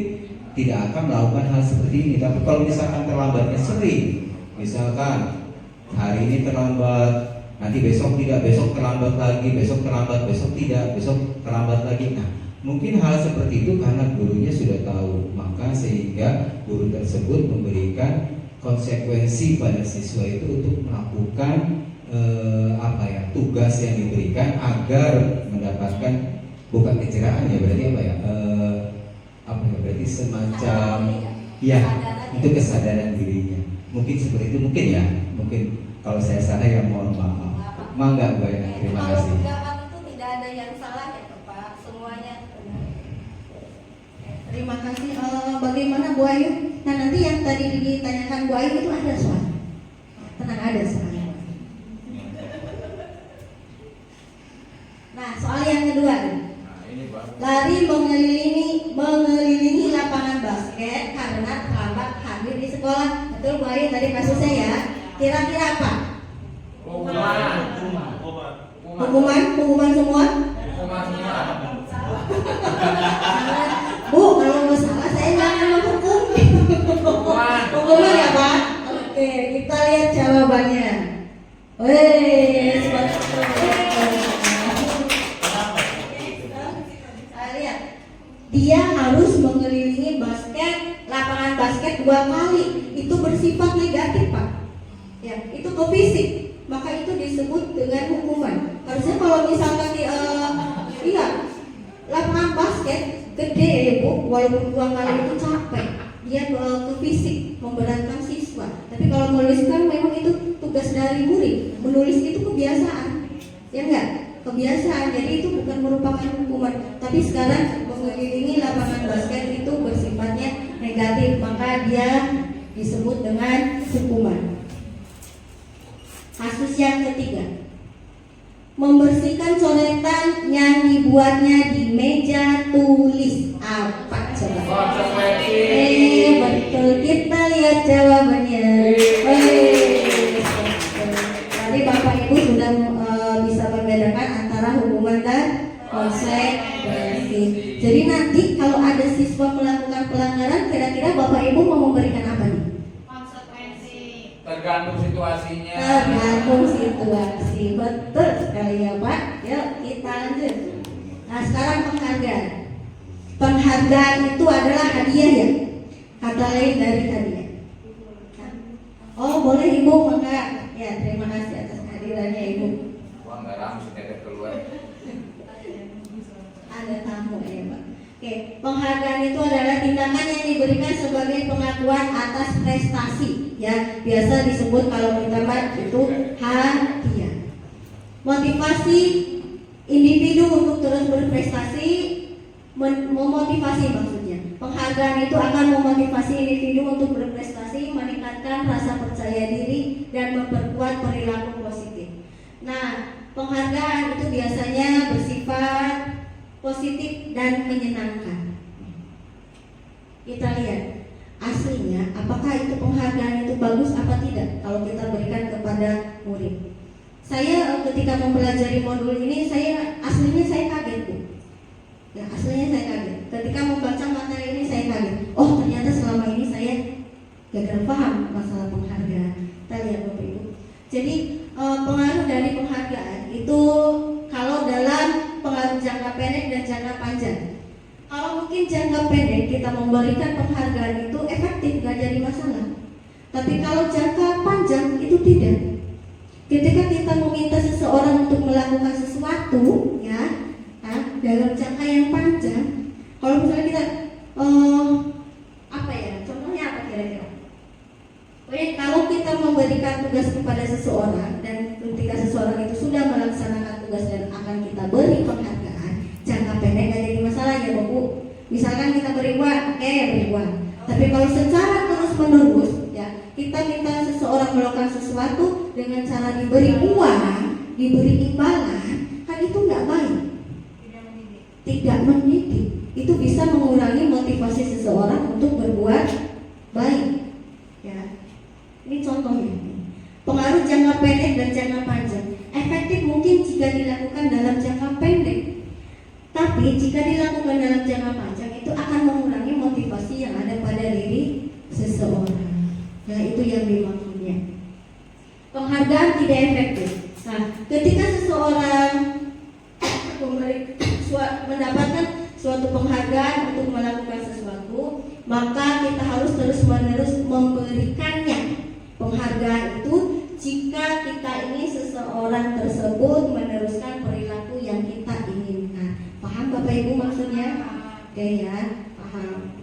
tidak akan melakukan hal seperti ini. Tapi kalau misalkan terlambatnya sering, misalkan hari ini terlambat nanti besok tidak, besok terlambat lagi, besok terlambat, besok tidak, besok terlambat lagi. Nah, mungkin hal seperti itu karena gurunya sudah tahu, maka sehingga guru tersebut memberikan konsekuensi pada siswa itu untuk melakukan tugas yang diberikan agar mendapatkan bukan kecerahan ya, berarti berarti semacam ya itu kesadaran dirinya. Mungkin seperti itu, mungkin kalau saya salah ya mohon maaf. Mangga Bu Ena, terima kasih. Kalau pendapat itu tidak ada yang salah ya Pak, semuanya benar. Terima kasih. Bagaimana Bu Ayu? Nah nanti yang tadi ditanyakan Bu Ayu itu ada soal. Tenang, ada soalnya. Nah soal yang kedua, lari mengelilingi lapangan basket karena terlambat hadir di sekolah. Betul Bu Ayu tadi kasusnya ya. Kira-kira apa? Hukuman semua? Bu, kalau nggak salah saya nggak akan menghukum. Hukuman ya Pak? Oke, kita lihat jawabannya. Saya lihat, dia harus mengelilingi lapangan basket 2 kali. Itu bersifat negatif Pak. Ya, itu ke fisik. Maka itu disebut dengan hukuman. Harusnya kalau misalkan lapangan basket gede ya Bu, walaupun 2 kali itu capek, dia ke fisik memberatkan siswa. Tapi kalau menuliskan memang itu tugas dari murid. Menulis itu kebiasaan, ya enggak? Kebiasaan. Jadi itu bukan merupakan hukuman. Tapi sekarang mengelilingi lapangan basket itu bersifatnya negatif, maka dia disebut dengan hukuman. Kasus yang ketiga, membersihkan coretan yang dibuatnya di meja tulis. Apa coba? Betul, kita lihat jawabannya. Tadi Bapak Ibu sudah bisa membedakan antara hukuman dan konsekuensi. Jadi nanti kalau ada siswa melakukan pelanggaran, kira-kira Bapak Ibu mau memberikan apa nih? Tergantung situasinya. Tergantung situasi, betul sekali ya Pak. Yuk kita lanjut. Nah sekarang penghargaan. Penghargaan itu adalah hadiah ya. Kata lain dari hadiah. Oh boleh Ibu, maka ya terima kasih atas kehadirannya Ibu. Wah nggak ramai sudah keluar. Ada tamu ya Pak. Oke, penghargaan itu adalah tindakan yang diberikan sebagai pengakuan atas prestasi, ya biasa disebut kalau kita itu hadiah. Motivasi individu untuk terus berprestasi, memotivasi maksudnya. Penghargaan itu akan memotivasi individu untuk berprestasi, meningkatkan rasa percaya diri dan memperkuat perilaku positif. Nah, penghargaan itu biasanya bersifat positif dan menyenangkan. Kita lihat aslinya apakah itu penghargaan itu bagus apa tidak kalau kita berikan kepada murid. Saya ketika mempelajari modul ini aslinya saya kaget Bu. Ya aslinya saya kaget. Ketika membaca materi ini saya kaget. Oh ternyata selama ini saya gagal paham masalah penghargaan. Kita lihat Bapak Ibu. Jadi pengaruh dari penghargaan itu kalau dalam pengaruh jangka pendek dan jangka panjang. Kalau mungkin jangka pendek kita memberikan penghargaan itu efektif, gak jadi masalah. Tapi kalau jangka panjang itu tidak. Ketika kita meminta seseorang untuk melakukan sesuatu, ya, dalam jangka yang panjang, kalau misalnya kita, contohnya apa kira-kira? Kalau kita memberikan tugas kepada seseorang dan ketika seseorang itu sudah melaksanakan tugas dan akan kita beri penghargaan, jangka pendek gak jadi masalah ya Bu. Misalkan kita beri uang, beri uang. Tapi kalau secara terus menerus, ya kita minta seseorang melakukan sesuatu dengan cara diberi uang, diberi imbalan, kan itu nggak baik. Tidak mendidik. Itu bisa mengurangi motivasi seseorang untuk berbuat baik. Ya. Ini contohnya. Pengaruh jangka pendek dan jangka panjang. Efektif mungkin jika dilakukan dalam jangka pendek. Tapi jika dilakukan dalam jangka panjang itu akan mengurangi motivasi yang ada pada diri seseorang. Nah itu yang dimaksudnya. Penghargaan tidak efektif. Nah ketika seseorang mendapatkan suatu penghargaan untuk melakukan sesuatu, maka kita harus terus-menerus memberikannya penghargaan itu jika kita ini seseorang tersebut meneruskan perilaku yang kita inginkan. Paham Bapak Ibu maksudnya? Oke ya, paham.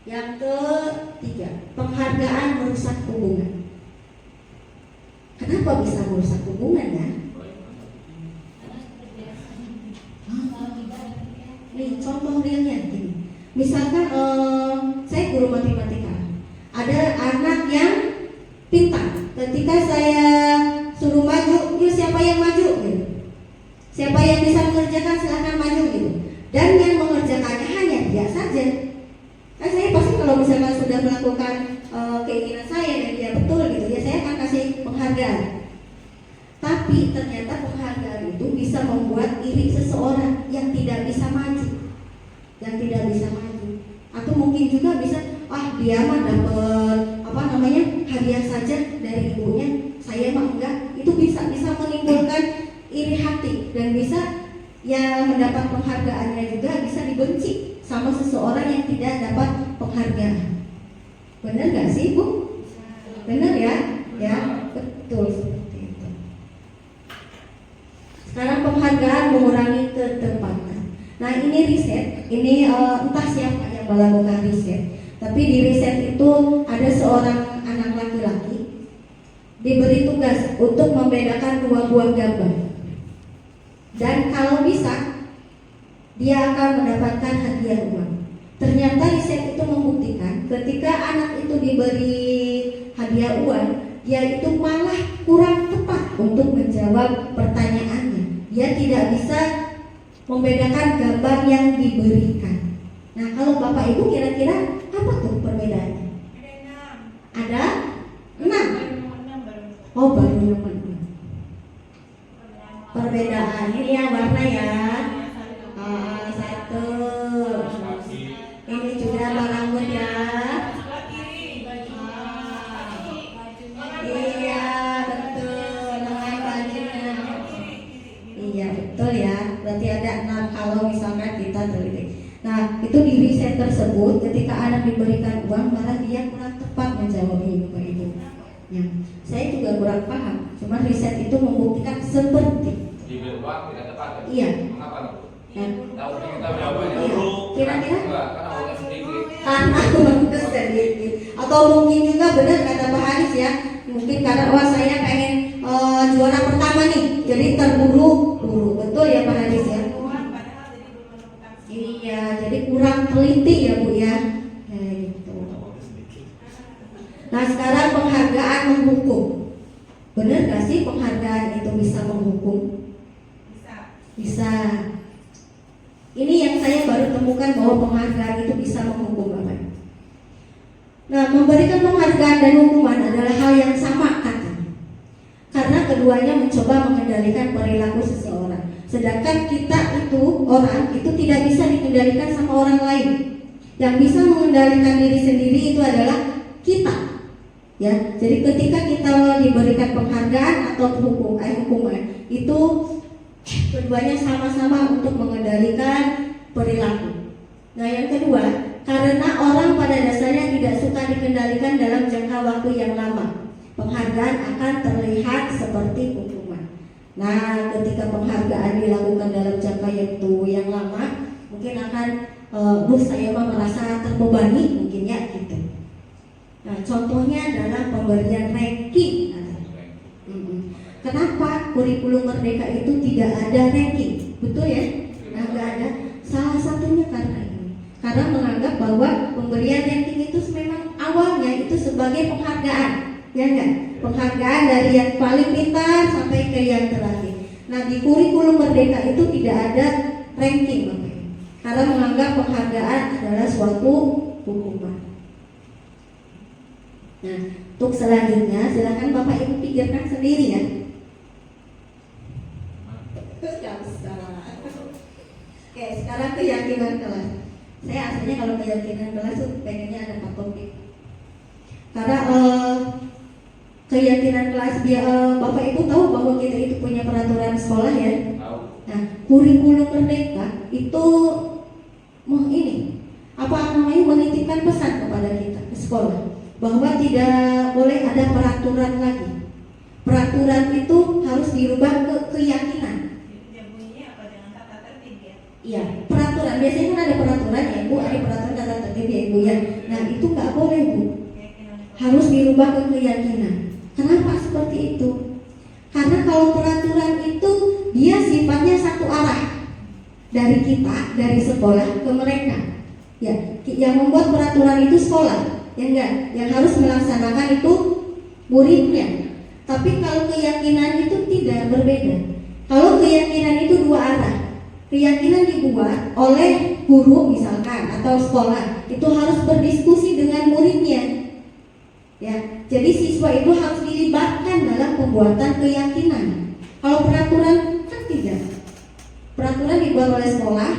Yang ketiga, penghargaan merusak hubungan. Kenapa bisa merusak hubungan ya? Nih contoh realnya gini. Misalkan saya guru matematika, ada anak yang pintar. Ketika saya suruh maju, yuk siapa yang maju gitu. Siapa yang bisa mengerjakan silahkan maju gitu. Dan yang mengerjakannya hanya dia saja. Kan saya pasti kalau misalkan sudah melakukan keinginan saya dan dia betul gitu, ya saya akan kasih penghargaan. Tapi ternyata penghargaan itu bisa membuat iri seseorang yang tidak bisa maju, atau mungkin juga bisa, dia mah dapat hadiah saja dari ibunya, saya mah enggak. Itu bisa menimbulkan iri hati dan bisa yang mendapat penghargaannya juga bisa dibenci sama seseorang yang tidak dapat penghargaan. Benar nggak sih Bu? Benar ya? Ya betul seperti itu. Sekarang penghargaan mengurangi ketepatan. Nah ini riset, ini entah siapa yang melakukan riset, tapi di riset itu ada seorang anak laki-laki diberi tugas untuk membedakan dua buah gambar, dan kalau bisa dia akan mendapatkan hadiah uang. Ternyata riset itu membuktikan ketika anak itu diberi hadiah uang, dia itu malah kurang tepat untuk menjawab pertanyaannya. Dia tidak bisa membedakan gambar yang diberikan. Nah, kalau Bapak Ibu kira-kira apa tuh perbedaannya? Ada 6. Oh, baru 6. Perbedaan ini yang warna ya. Satu. Ini juga rambut ya. Iya betul, dengan bajunya. Iya betul ya. Berarti ada 6 kalau misalkan kita teliti. Nah itu di riset tersebut ketika anak diberikan uang malah dia kurang tepat menjawabnya Bapak Ibu. Ya, saya juga kurang paham. Cuma riset itu membuktikan seperti. Diberi uang tidak tepat. Iya. Mengapa? Ya. Tahu kita jawabannya. Kira-kira? Karena uangnya sedikit. Karena uangnya sedikit. Atau mungkin juga benar kata Pak Haris ya. Mungkin karena saya pengen juara pertama nih, jadi terburu-buru. Betul ya Pak Haris ya. Iya, jadi kurang teliti ya Bu ya. Gitu. Nah sekarang penghargaan menghukum. Benar gak sih penghargaan itu bisa menghukum? Bisa. Ini yang saya baru temukan bahwa penghargaan itu bisa menghukum Bapak. Nah, memberikan penghargaan dan hukuman adalah hal yang sama katanya. Karena keduanya mencoba mengendalikan perilaku seseorang. Sedangkan kita itu, orang itu tidak bisa dikendalikan sama orang lain. Yang bisa mengendalikan diri sendiri itu adalah kita. Ya, jadi ketika kita diberikan penghargaan atau hukuman, itu keduanya sama-sama untuk mengendalikan perilaku. Nah, yang kedua, karena orang pada dasarnya tidak suka dikendalikan dalam jangka waktu yang lama, penghargaan akan terlihat seperti hukuman. Nah, ketika penghargaan dilakukan dalam jangka yang lama, mungkin akan saya merasa terbebani mungkin ya gitu. Nah, contohnya adalah pemberian ranking. Kenapa kurikulum Merdeka itu tidak ada ranking? Betul ya? Nah, nggak ada. Salah satunya karena ini. Karena menganggap bahwa pemberian ranking itu memang awalnya itu sebagai penghargaan, ya enggak? Penghargaan dari yang paling pintar sampai ke yang terakhir. Nah, di kurikulum Merdeka itu tidak ada ranking, Bapak. Karena menganggap penghargaan adalah suatu hukuman. Nah, untuk selanjutnya silakan Bapak Ibu pikirkan sendiri ya. Oke, sekarang keyakinan kelas. Saya aslinya kalau keyakinan kelas tuh pengennya ada 4 topik. Karena keyakinan kelas Bapak Ibu tahu bahwa kita itu punya peraturan sekolah ya. Tahu. Nah, kurikulum merdeka itu menitipkan pesan kepada kita ke sekolah bahwa tidak boleh ada peraturan lagi. Peraturan itu harus dirubah ke keyakinan. Yang bunyinya apa dengan tata tertib ya? Iya, peraturan biasanya kan ada peraturan ya Bu, ada peraturan tata tertib ya Ibu ya. Nah itu nggak boleh Bu, harus dirubah ke keyakinan. Kenapa seperti itu? Karena kalau peraturan itu dia sifatnya satu arah dari kita, dari sekolah ke mereka. Ya, yang membuat peraturan itu sekolah, ya enggak? Yang harus melaksanakan itu muridnya. Tapi kalau keyakinan itu tidak, berbeda. Kalau keyakinan itu dua arah. Keyakinan dibuat oleh guru misalkan atau sekolah, itu harus berdiskusi dengan muridnya. Ya, jadi siswa itu harus dilibatkan dalam pembuatan keyakinan. Kalau peraturan kan tidak. Peraturan dibuat oleh sekolah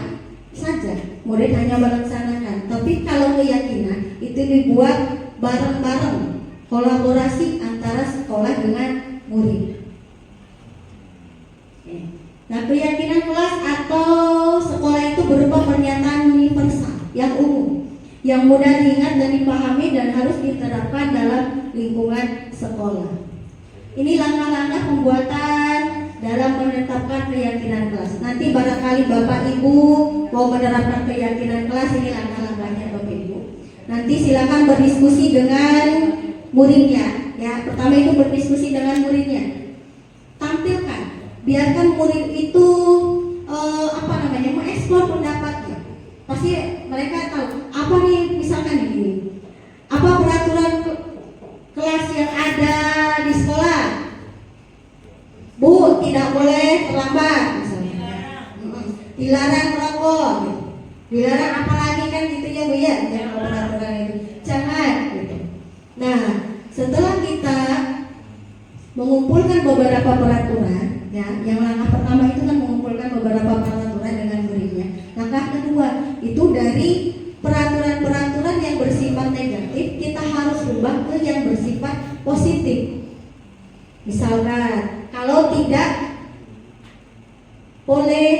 saja, murid hanya melaksanakan. Tapi kalau keyakinan itu dibuat bareng-bareng, kolaborasi antara sekolah dengan murid. Nah, keyakinan kelas atau sekolah itu berupa pernyataan universal yang umum, yang mudah diingat dan dipahami dan harus diterapkan dalam lingkungan sekolah. Ini langkah-langkah pembuatan dalam menetapkan keyakinan kelas. Nanti barangkali Bapak Ibu mau menerapkan keyakinan kelas, ini langkah-langkahnya Bapak Ibu. Nanti silakan berdiskusi dengan muridnya. Ya, pertama itu berdiskusi dengan muridnya. Tampilkan, biarkan murid itu mengeksplor pendapatnya. Pasti mereka tahu apa nih, misalkan ini, apa peraturan kelas yang ada di sekolah. Bu, tidak boleh terlambat misalnya. Dilarang merokok. Dilarang apalagi kan gitu ya Bu ya, peraturan itu. Jangan gitu. Nah, setelah kita mengumpulkan beberapa peraturan, ya, yang langkah pertama itu kan mengumpulkan beberapa peraturan dengan muridnya. Langkah kedua itu dari peraturan-peraturan yang bersifat negatif kita harus ubah ke yang bersifat positif. Misalkan kalau tidak boleh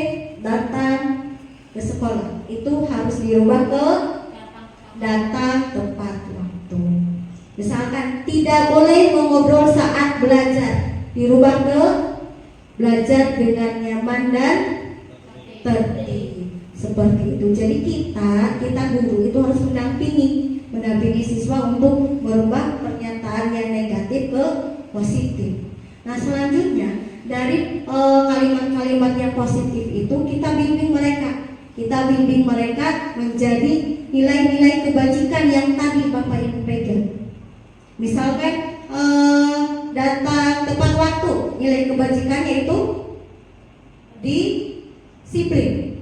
datang ke sekolah, itu harus dirubah ke datang tepat waktu. Misalkan tidak boleh mengobrol saat belajar, dirubah ke belajar dengan nyaman dan tertib. Seperti itu. Jadi kita guru itu harus mendampingi siswa untuk merubah pernyataan yang negatif ke positif. Nah, selanjutnya dari kalimat-kalimat yang positif itu kita bimbing mereka menjadi nilai-nilai kebajikan yang tadi Bapak Ibu pegang. Misalkan datang tepat waktu, nilai kebajikannya itu disiplin.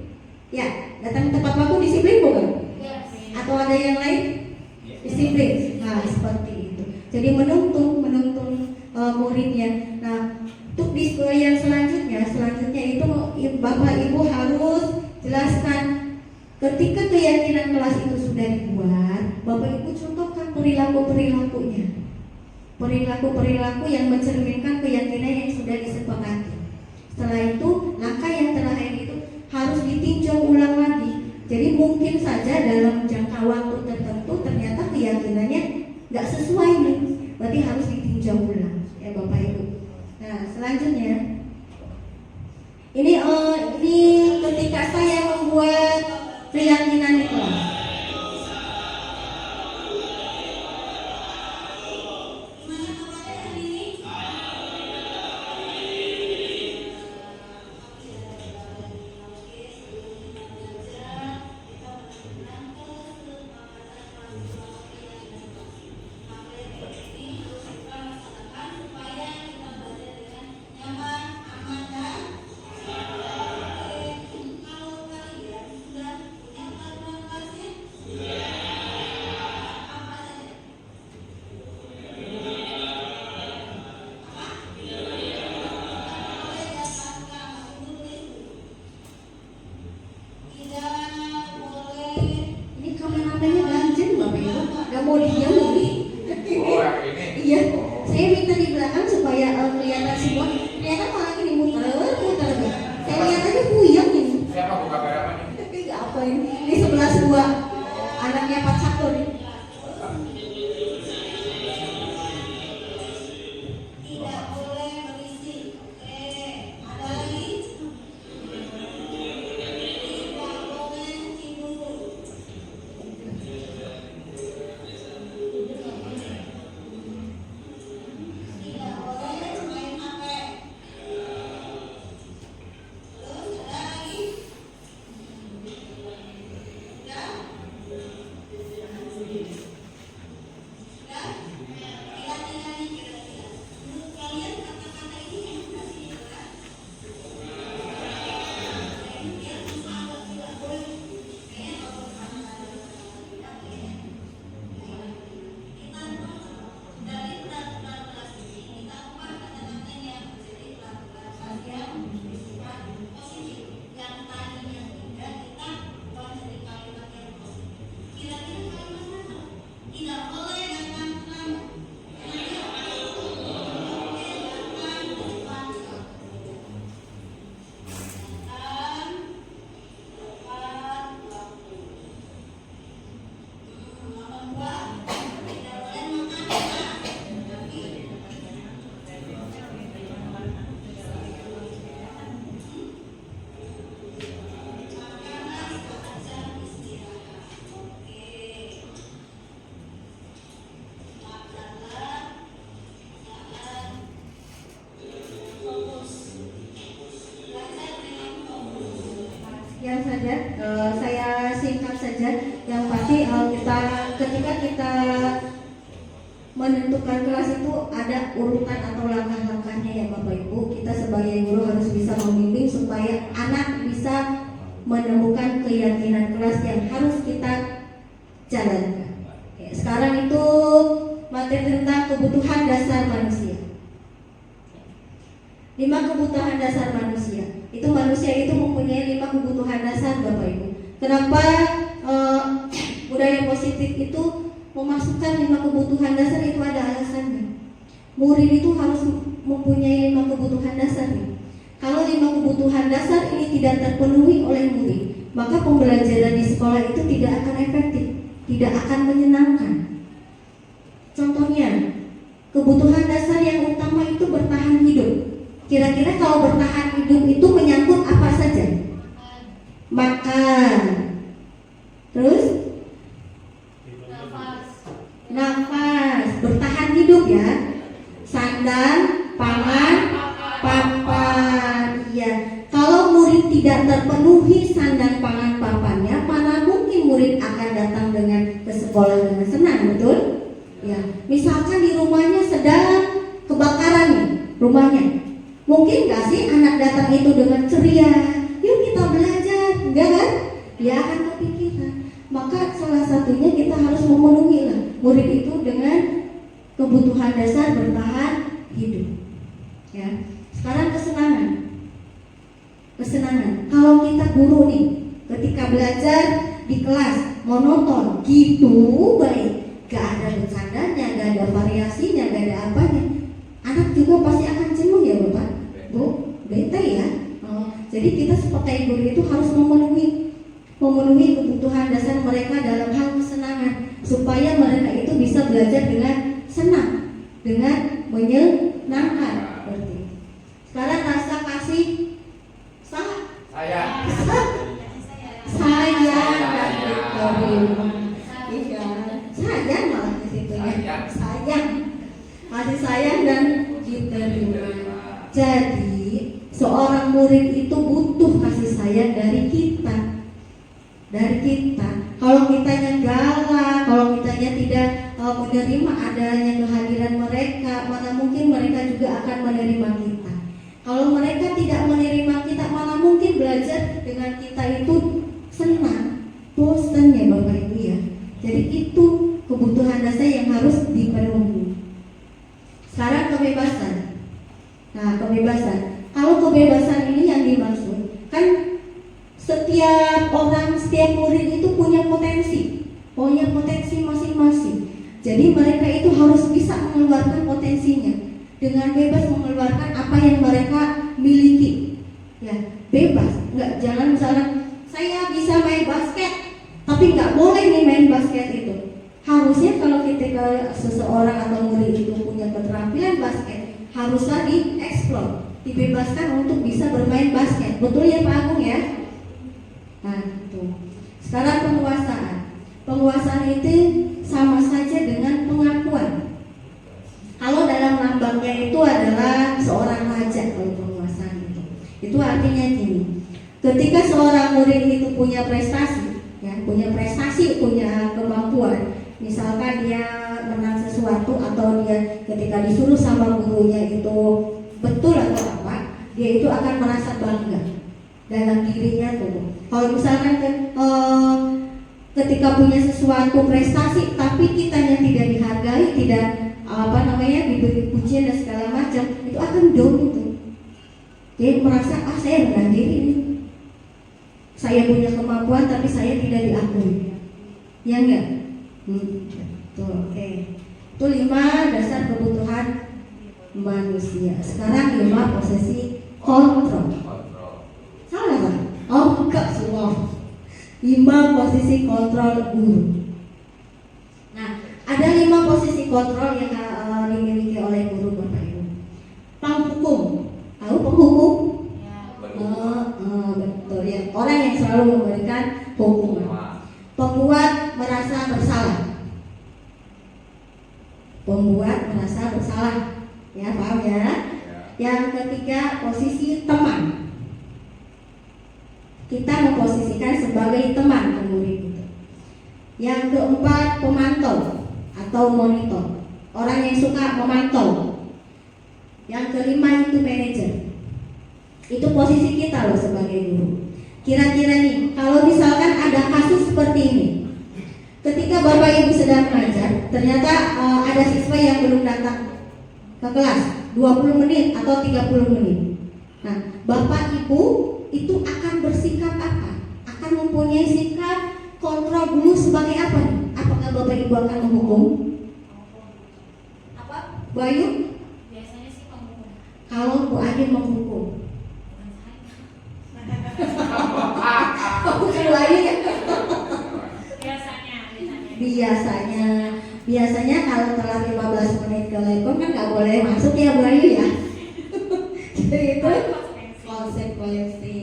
Ya, datang tepat waktu disiplin bukan? Yes. Atau ada yang lain? Disiplin. Nah, seperti itu. Jadi menuntun muridnya. Nah, untuk yang selanjutnya itu Bapak Ibu harus jelaskan ketika keyakinan kelas itu sudah dibuat, Bapak Ibu contohkan perilaku-perilakunya. Perilaku-perilaku yang mencerminkan keyakinan yang sudah disepakati. Setelah itu, langkah yang terakhir itu harus ditinjau ulang lagi. Jadi mungkin saja dalam jangka waktu tertentu ternyata keyakinannya nggak sesuai nih, berarti harus ditinjau ulang ya Bapak Ibu. Nah, selanjutnya ini ketika saya membuat keyakinan di kelas. sekian saja. Saya singkat saja. Yang pasti ketika kita menentukan kelas itu ada urutan atau langkah-langkahnya ya Bapak Ibu. Kita sebagai guru harus bisa membimbing supaya anak bisa menemukan keyakinan kelas yang harus kita jalankan. Oke, sekarang itu materi tentang kebutuhan dasar manusia. 5 kebutuhan dasar manusia. Itu manusia itu mempunyai 5 kebutuhan dasar Bapak Ibu. Kenapa budaya positif itu memasukkan 5 kebutuhan dasar? Itu ada alasannya. Murid itu harus mempunyai 5 kebutuhan dasar. Kalau 5 kebutuhan dasar ini tidak terpenuhi oleh murid, maka pembelajaran di sekolah itu tidak akan efektif, tidak akan menyenangkan. Contohnya, kebutuhan dasar yang utama itu bertahan hidup. Kira-kira kalau bertahan hidup itu menyangkut apa saja? Makan. Terus? Nafas. Bertahan hidup ya. Sandang, pangan, papan. Iya. Kalau murid tidak terpenuhi sandang, pangan, papannya, mana mungkin murid akan datang dengan ke sekolah dengan senang, betul? Ya. Misalkan di rumahnya sedang kebakaran nih, rumahnya. Mungkin gak sih anak datang itu dengan ceria, yuk kita belajar, enggak kan? Dia akan kepikiran. Maka salah satunya kita harus memenuhi lah murid itu dengan kebutuhan dasar bertahan hidup. Ya. Sekarang kesenangan. Kesenangan. Kalau kita guru nih, ketika belajar di kelas monoton, gitu baik, gak ada bercandanya, gak ada variasinya, gak ada apanya. Anak juga pasti akan jenuh ya Bapak, Bu, bete ya. Jadi kita sebagai guru itu harus memenuhi kebutuhan dasar mereka dalam hal kesenangan, supaya mereka itu bisa belajar dengan senang, dengan menyenangkan. Berarti. Sekarang rasa kasih sayang dan diterima. Iya, sayang malah di situ ya. Sayang. Kasih sayang dan diterima. Jadi seorang murid itu butuh kasih sayang dari kita. Kalau kitanya galak, kalau kitanya tidak menerima adanya kehadiran mereka, mana mungkin mereka juga akan menerima kita. Kalau mereka tidak menerima kita, mana mungkin belajar dengan kita itu senang, bosan ya Bapak Ibu ya. Jadi itu kebutuhan dasar yang harus dipenuhi. Sekarang kebebasan. Nah, kebebasan. Kalau kebebasan ini yang dimaksud, kan setiap orang, setiap murid itu punya potensi masing-masing. Jadi mereka itu harus bisa mengeluarkan potensinya dengan bebas mengeluarkan apa yang mereka miliki. Ya, bebas. Jangan misalnya saya bisa main basket, tapi nggak boleh nih main basket itu. Harusnya kalau ketika seseorang atau murid itu punya keterampilan basket, haruslah dieksplor, dibebaskan untuk bisa bermain basket. Betul ya Pak Agung ya? Nah, itu. Sekarang penguasaan. Penguasaan itu sama saja dengan pengakuan. Kalau dalam lambangnya itu adalah seorang raja, kalau penguasaan itu artinya gini. Ketika seorang murid itu punya prestasi, punya kemampuan, misalkan dia menang sesuatu atau dia ketika disuruh sama gurunya itu betul atau apa, dia itu akan merasa bangga dalam dirinya tuh. Kalau misalkan ketika punya sesuatu prestasi tapi kitanya tidak dihargai, tidak diberi pujian dan segala macam, itu akan down itu. Dia merasa saya rendah diri nih. Saya punya kemampuan tapi saya tidak diakui. Ya enggak? Tuh, oke. Itu 5 dasar kebutuhan manusia. Sekarang 5 posisi kontrol. Salah kan? Oh, enggak semua. 5 posisi kontrol guru. Nah, ada 5 posisi kontrol yang dimiliki oleh guru Bapak Ibu. Penghukum. Tahu penghukum? Betul ya. Orang yang selalu memberikan hukuman. Pembuat merasa bersalah. Ya, paham ya? Yang ketiga posisi teman. Kita memposisikan sebagai teman ke murid itu. Yang keempat, pemantau atau monitor, orang yang suka memantau. Yang kelima itu manajer. Itu posisi kita loh sebagai guru. Kira-kira nih, kalau misalkan ada kasus seperti ini, ketika Bapak Ibu sedang mengajar, ternyata ada siswa yang belum datang ke kelas 20 menit atau 30 menit. Nah, Bapak Ibu itu akan bersikap apa? Akan mempunyai sikap kontrol dulu sebagai apa nih? Apakah Bapak Ibu akan menghukum? Apa? Bu Ayu? Biasanya sih penghukum. Kalau Bu Ayu menghukum, bukan Bu Ayu ya? Biasanya kalau telat 15 menit ke lekon kan nggak boleh masuk ya Bu Ayu ya. Jadi itu konsekuensi.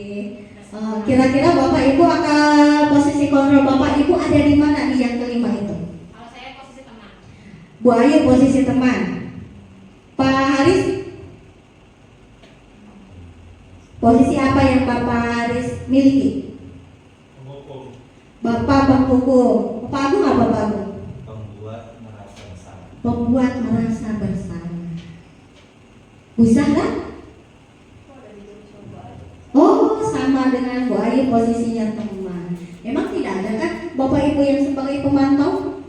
Kira-kira Bapak Ibu akan posisi kontrol Bapak Ibu ada di mana nih yang kelima itu? Kalau saya posisi teman. Bu Ayu posisi teman. Pak Haris posisi apa yang Bapak Haris miliki? Penghukum. Bapak penghukum. Bapak Agung apa Bapak Agung? Pembuat merasa bersalah. Membuat merasa bersalah. Bisa nggak? Oh, sama dengan Bu Ayu posisinya teman. Emang tidak ada kan Bapak Ibu yang sebagai pemantau?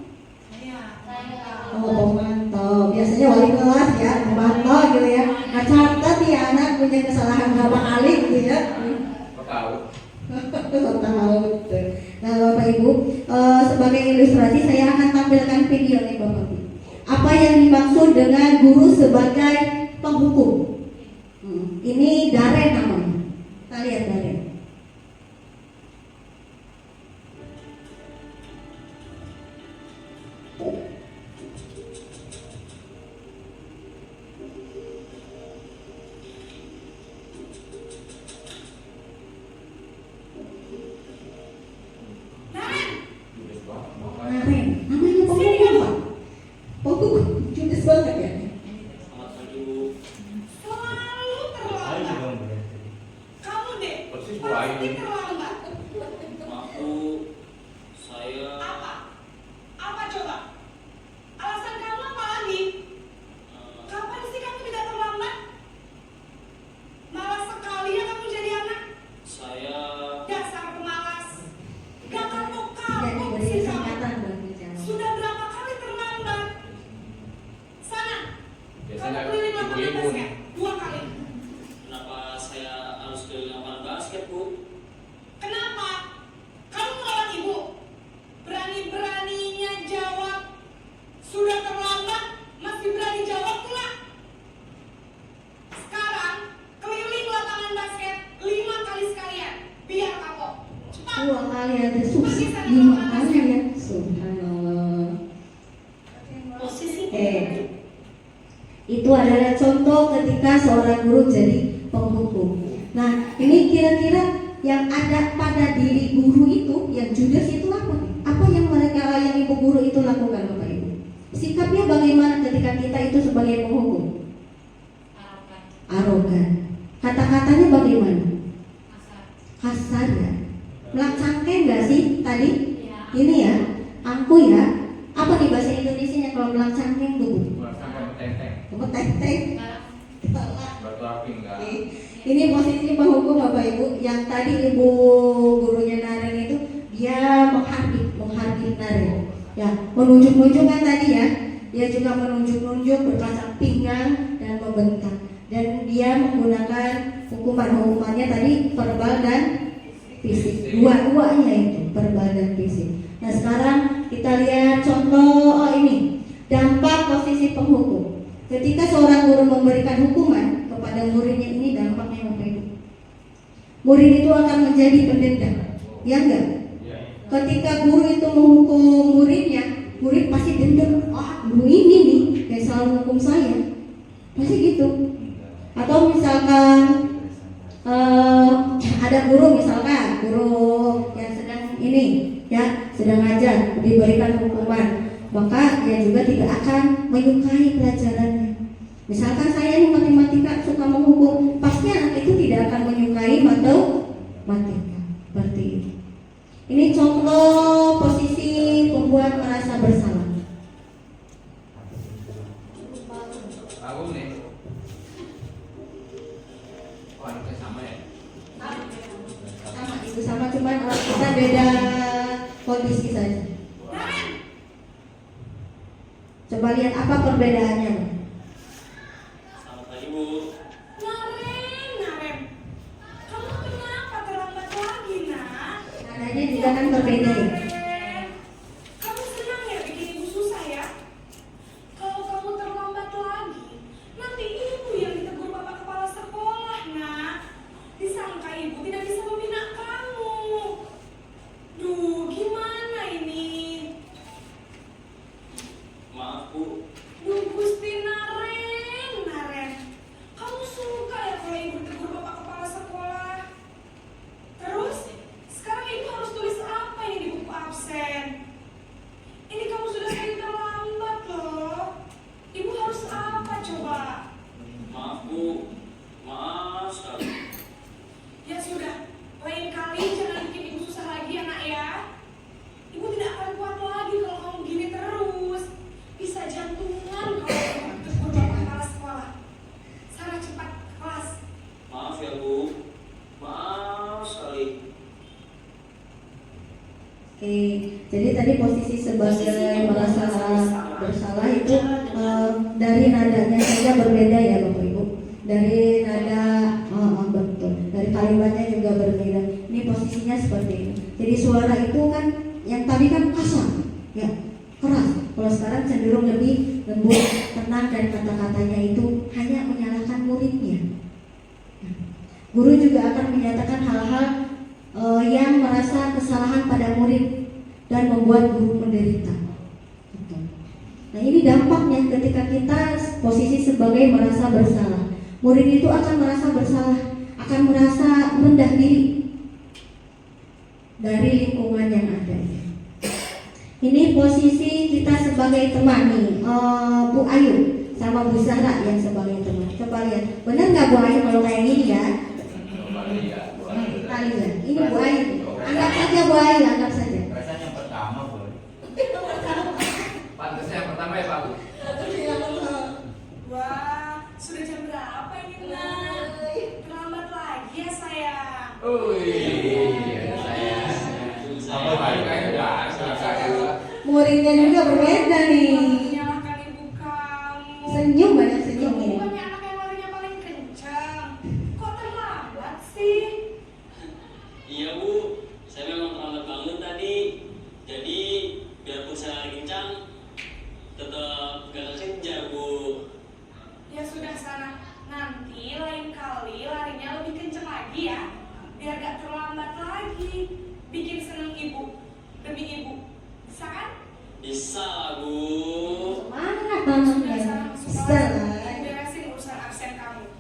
Oh, pemantau. Biasanya wali kelas ya, pemantau gitu ya. Nah, catat ya anak punya kesalahan berapa kali gitu ya. Tahu. Tahu. Nah, Bapak Ibu, sebagai ilustrasi saya akan tampilkan video nih Bapak Ibu. Apa yang dimaksud dengan guru sebagai penghukum? Ini Daren namanya. Kita lihat Daren. Daren, namanya penghukum Pak. Penghukum, judes banget ya. Selalu terlambat. Ayo juga berarti. Kamu deh, Persis Bu pasti Ayu. terlambat. Aku, saya Apa? Apa coba? Alasan kamu apa lagi? Kapan sih kamu tidak terlambat? Malas sekali ya kamu jadi anak. saya Dasar pemalas. Gak Tidak kapok-kapok diberi sih kamu. kesempatan berbicara. Sudah berapa kali terlambat? Sana, Biasanya kamu keliling lapangan ibu-ibu nih. basket 2 kali. kenapa saya harus ke lapangan basket, Bu? Kenapa? Kamu melawan ibu. Berani-beraninya jawab. Sudah terlambat, masih berani jawab pula. Sekarang, keliling lapangan basket 5 kali sekalian. Biar kapok. Cepat. 2 kali ada susah, 5 kali ya. Subhanallah. Posisi Itu adalah contoh ketika seorang guru jadi penghukum. Nah, ini kira-kira yang ada pada diri guru itu, yang judes itu apa? Apa yang ibu guru itu lakukan Bapak Ibu? Sikapnya bagaimana ketika kita itu sebagai penghukum? Arogan. Kata-katanya bagaimana? Kasar ya. Melacangkan nggak sih tadi? Ini ya, angku ya. Apa nih bahasa Indonesianya kalau melacangkan tuh? Sampai tenteng. Teng-teng. Batu api enggak. Ini posisi penghukum Bapak Ibu. Yang tadi ibu gurunya Naren itu dia menghardik Naren. Ya, menunjuk-nunjuk kan tadi ya. Dia juga menunjuk-nunjuk, berpasang pinggang dan membentak. Dan dia menggunakan hukumannya tadi verbal dan fisik. Dua-duanya itu verbal dan fisik. Nah, sekarang kita lihat contoh ini. Dampak posisi penghukum. Ketika seorang guru memberikan hukuman kepada muridnya, ini dampaknya Bapak Ibu. Murid itu akan menjadi pendendam. Ya enggak? Ketika guru itu menghukum muridnya, murid pasti dendam. Guru ini nih yang selalu menghukum saya. Pasti gitu. Atau misalkan ada guru misalkan guru yang sedang ini ya sedang ngajar diberikan hukuman, maka dia juga tidak akan menyukai pelajarannya. Misalkan saya nih matematika suka menghukum, pasti anak itu tidak akan menyukai matematika. Ini contoh posisi pembuat merasa bersalah. Aku nih. Oh, anaknya sama ya? Sama, itu sama, cuman kita beda kondisi saja. Coba lihat apa perbedaannya. Selamat pagi, Bu. Naren, kamu kenapa terlambat lagi, nak? Nadanya juga kan berbeda ya. Kamu senang ya bikin ibu susah ya? Kalau kamu terlambat lagi, nanti ibu yang ditegur bapak kepala sekolah, nak. Disangka ibu tidak bisa membina kamu. Duh, gimana ini? Maaf, Bu. Duh, Gusti Naren. Kamu suka ya kalau ibu ditegur bapak kepala sekolah? Terus, sekarang ibu harus tulis apa ini di buku absen? Ini kamu sudah sering terlambat loh. Ibu harus apa coba? Maaf, Bu. Maaf sekali. Ya sudah, lain kali jangan bikin ibu susah lagi ya, nak ya. Ibu tidak akan kuat lagi kalau kamu gini terus. Bisa jantungan kalau kamu ditegur bapak kepala sekolah. Sana cepat ke kelas. Maaf ya, Bu. Maaf sekali. Oke, jadi tadi posisi sebagai merasa bersalah itu dari nadanya saja berbeda ya Bapak Ibu. Dari nada betul, dari kalimatnya juga berbeda. Ini posisinya seperti ini. Jadi suara itu kan yang tadi kan kasar, ya keras. Kalau sekarang cenderung lebih lembut, tenang, dan kata-katanya itu hanya menyalahkan muridnya. Guru juga akan menyatakan hal-hal yang merasa kesalahan pada murid dan membuat guru menderita. Nah, ini dampaknya ketika kita posisi sebagai merasa bersalah. Murid itu akan merasa bersalah, akan merasa rendah diri dari lingkungan yang ada. Ini posisi kita sebagai teman nih, Bu Ayu sama Bu Zahra yang sebagai teman. Coba lihat, benar nggak Bu Ayu kalau kayak gini ya? Kita lihat, ini Bu Ayu. Anggap saja Bu Ayu, anggap saja. Rasanya yang pertama, Bu. Pantasnya yang pertama ya, Pak. Wah, sudah jam berapa ini, nak? Terlambat lagi ya, sayang. Saya. Apa baru kayaknya udah selesai. Muridnya juga berbeda nih. Menyalahkan ibu kamu. Senyum, banyak senyum ini. Bukannya anak yang larinya paling kencang. Kok terlambat sih? Iya, Bu. Saya memang terlambat banget tadi. Jadi, biarpun saya lari kencang, tetap gak kekejar, Bu. Ya sudah sana. Nanti lain kali larinya lebih kencang lagi ya. Biar gak terlambat lagi. Bikin seneng ibu demi ibu. Bisa kan? Bisa, Bu. Semangat Sudah tangannya. sana masuk Bisa kelas. lah. Beresin urusan absen kamu.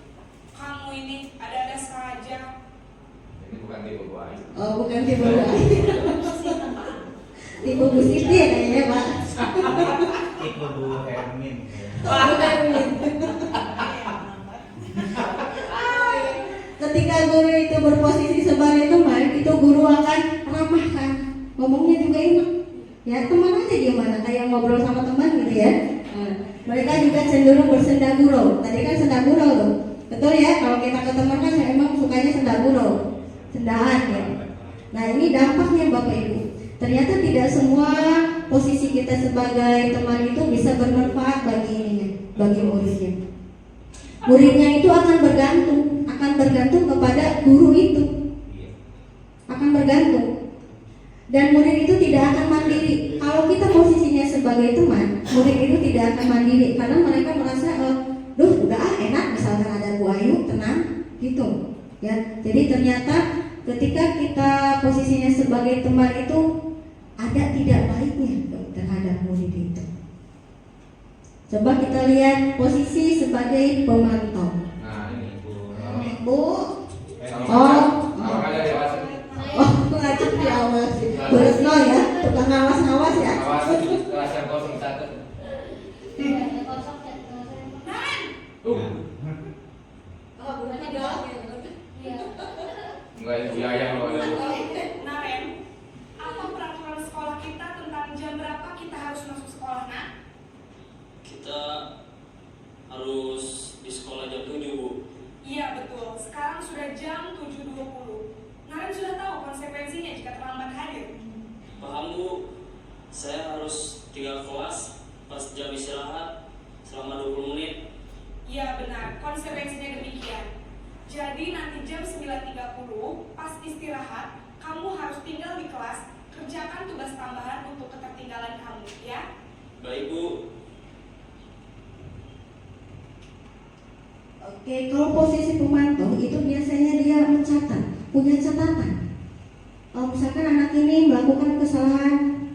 Kamu ini ada-ada saja. Ini bukan tipe Bu Ayu. Oh, bukan tipe Bu Ayu. Tipe Bu Siti ya kayaknya, Pak. Tipe Bu Hermin. Oh, bukan Min. Ketika guru itu berposisi sebagai teman, itu guru akan ramah kan, ngomongnya juga enak. Ya teman aja gimana, kayak ngobrol sama teman gitu ya. Nah, mereka juga cenderung bersenda gurau. Tadi kan senda gurau tuh, betul ya? Kalau kita ke teman kan emang sukanya senda gurau, sendaan ya. Nah ini dampaknya Bapak Ibu. Ternyata tidak semua posisi kita sebagai teman itu bisa bermanfaat bagi ininya, bagi muridnya. Muridnya itu akan bergantung kepada guru itu, akan bergantung. Dan murid itu tidak akan mandiri. Kalau kita posisinya sebagai teman, murid itu tidak akan mandiri karena mereka merasa, udah enak, misalkan ada Bu Ayu, tenang, gitu. Ya, jadi ternyata ketika kita posisinya sebagai teman itu ada tidak baiknya terhadap murid itu. Coba kita lihat posisi sebagai pemantau. Nah, ini Bu. Bu, Sama kalian dewasa. ngajak diawasi. Bu Retno ya, tukang ngawas-ngawas ya. Awasi kelas yang 01. Naren, Oke, kalau posisi pemantau itu biasanya dia mencatat, punya catatan. Misalkan anak ini melakukan kesalahan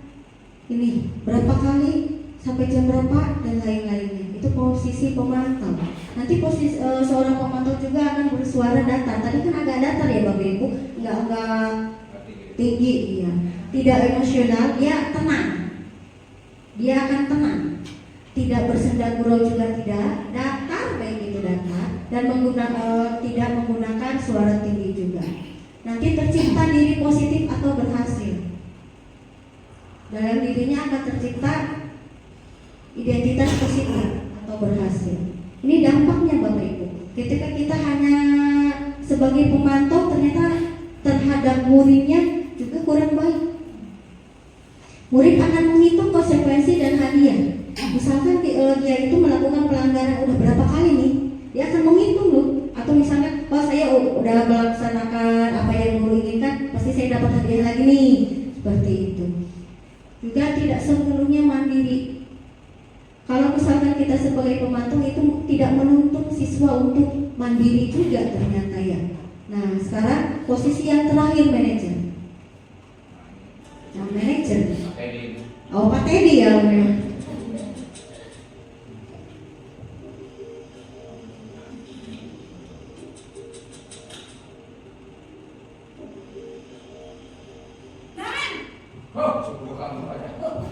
ini berapa kali, sampai jam berapa, dan lain-lainnya. Itu posisi pemantau. Nanti posisi seorang pemantau juga akan bersuara datar. Tadi kan agak datar ya Bapak Ibu, enggak tinggi, ya. Tidak emosional, dia tenang. Dia akan tenang. Tidak bersenda gurau juga tidak, datar baik itu datar, dan tidak menggunakan suara tinggi juga. Nanti tercipta diri positif atau berhasil. Dalam dirinya akan tercipta identitas positif atau berhasil. Ini dampaknya Bapak Ibu. Ketika kita hanya sebagai pemantau, ternyata terhadap muridnya juga kurang baik. Murid akan menghitung konsekuensi dan hadiah. Misalkan dia itu melakukan pelanggaran udah berapa kali nih, dia akan menghitung loh. Atau misalnya, saya udah melaksanakan apa yang guru inginkan, pasti saya dapat hadiah lagi nih. Seperti itu. Juga tidak sepenuhnya mandiri. Kalau misalkan kita sebagai pemantau itu tidak menuntut siswa untuk mandiri juga ternyata ya. Nah sekarang posisi yang terakhir manajer. Nah manajer. Oh Pak Teddy ya memang.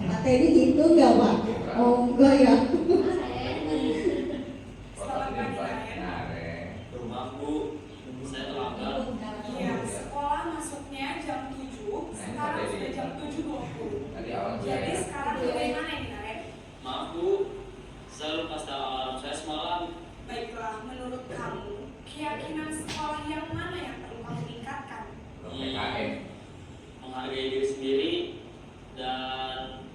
Pak Teddy gitu enggak Pak? Oh enggak ya. Maaf Bu, saya terlambat. Iya, sekolah masuknya jam 7, sekarang sudah jam 7.20. Jadi sekarang bagaimana ini Naren? Maaf Bu, saya lupa setel alarm saya semalam. Baiklah, menurut kamu, keyakinan sekolah yang mana yang perlu kamu tingkatkan? Menghargai diri sendiri dan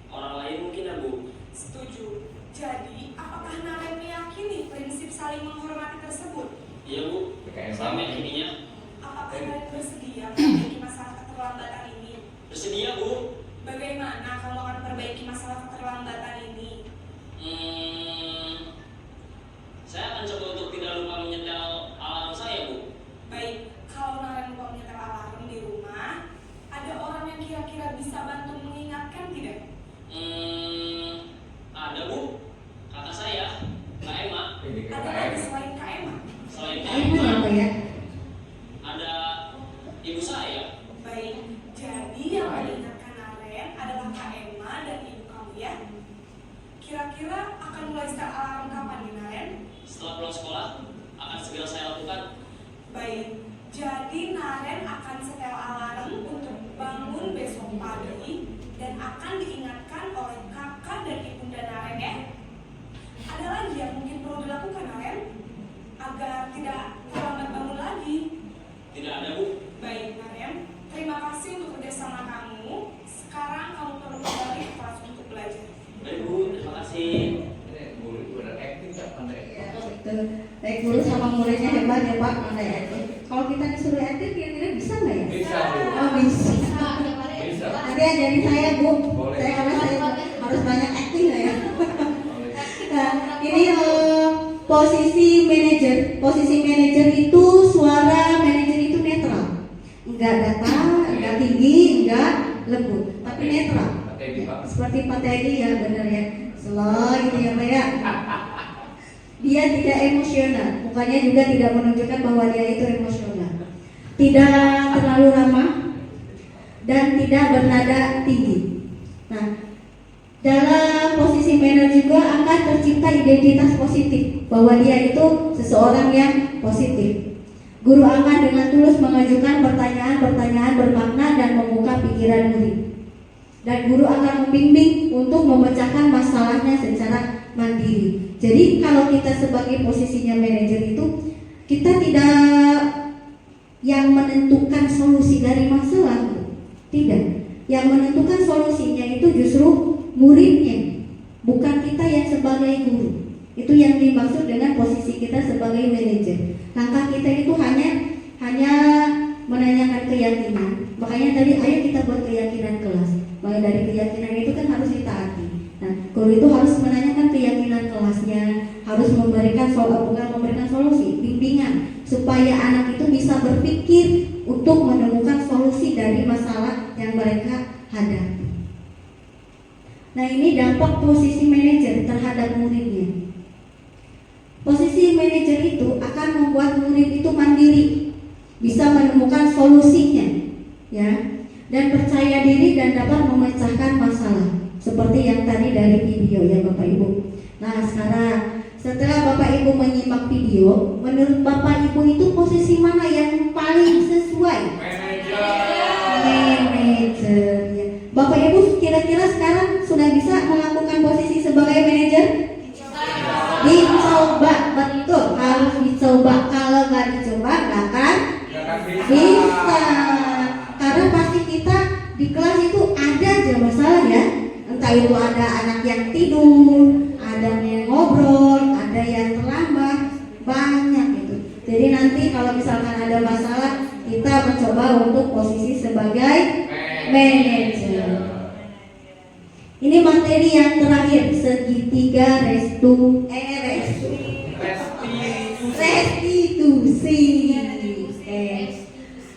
orang lain mungkin ya Bu. Setuju. Jadi, apakah Naren meyakini prinsip saling menghormati tersebut? Iya Bu, saya meyakininya. Apakah Naren bersedia memperbaiki masalah keterlambatan ini? Bersedia Bu. Bagaimana kamu akan perbaiki masalah keterlambatan ini? Saya akan coba untuk tidak lupa menyetel alarm saya Bu. Baik, kalau Naren lupa menyetel alarm di rumah, ada orang yang kira-kira bisa bantu mengingatkan tidak? Ada Bu, kakak saya, Kak Emma. Ada lagi selain Kak Emma? Selain Kak Ibu Emma, apa ya? ada ibu saya. Baik, jadi yang mengingatkan Naren adalah Kak Emma dan ibu kamu ya. Kira-kira akan mulai start alarm kapan nih Naren? Setelah pulang sekolah, akan segera saya lakukan. Baik, jadi Naren akan setel alarm untuk bangun besok pagi dan akan diingatkan oleh kakak dan ibunda Naren ya. Ada lagi yang mungkin perlu dilakukan Naren agar tidak terlambat bangun lagi? Tidak ada Bu. Baik Naren, terima kasih untuk kerjasama kamu. Sekarang kamu perlu kembali ke kelas untuk belajar. Baik Bu, terima kasih. Baik guru sama muridnya hebat ya Pak, mana ya? Kalau kita disuruh acting kira-kira bisa nggak ya? Bisa Bu. Oh bisa. Bisa. Nanti ajarin saya Bu. Boleh. Karena saya harus banyak acting nggak ya? Nah, ini posisi manajer. Posisi manajer itu suara manajer itu netral, enggak datar, enggak tinggi, enggak lembut, tapi netral. Seperti Pak Teddy ya benar ya. Slow gitu ya Pak ya. Dia tidak emosional, mukanya juga tidak menunjukkan bahwa dia itu emosional. Tidak terlalu ramah dan tidak bernada tinggi. Nah, dalam posisi manajer juga akan tercipta identitas positif bahwa dia itu seseorang yang positif. Guru akan dengan tulus mengajukan pertanyaan-pertanyaan bermakna dan membuka pikiran murid. Dan guru akan membimbing untuk memecahkan masalahnya secara mandiri. Jadi kalau kita sebagai posisinya manajer itu, kita tidak yang menentukan solusi dari masalah, tidak. Yang menentukan solusinya itu justru muridnya, bukan kita yang sebagai guru. Itu yang dimaksud dengan posisi kita sebagai manajer. Langkah kita itu hanya menanyakan keyakinan. Makanya tadi ayo kita buat keyakinan kelas. Mulai dari keyakinan itu kan harus ditaati. Nah, guru itu harus menanyakan keyakinan kelasnya, harus bukan memberikan solusi bimbingan supaya anak itu bisa berpikir untuk menemukan solusi dari masalah yang mereka hadapi. Nah, ini dampak posisi manajer terhadap muridnya. Posisi manajer itu akan membuat murid itu mandiri, bisa menemukan solusinya, ya, dan percaya diri dan dapat memecahkan masalah. Seperti yang tadi dari video ya Bapak Ibu. Nah, sekarang setelah Bapak Ibu menyimak video, menurut Bapak Ibu itu posisi mana yang paling sesuai? Manajer. Ya. Bapak Ibu kira-kira sekarang sudah bisa melakukan posisi sebagai manajer? Dicoba, betul, harus dicoba. Kalau nggak dicoba nggak akan bisa. Karena pasti kita di kelas itu ada aja masalah ya. Entah itu ada anak yang tidur, ada yang ngobrol, ada yang terlambat, banyak gitu. Jadi nanti kalau misalkan ada masalah, kita mencoba untuk posisi sebagai manajer. Ini materi yang terakhir, segitiga restitusi.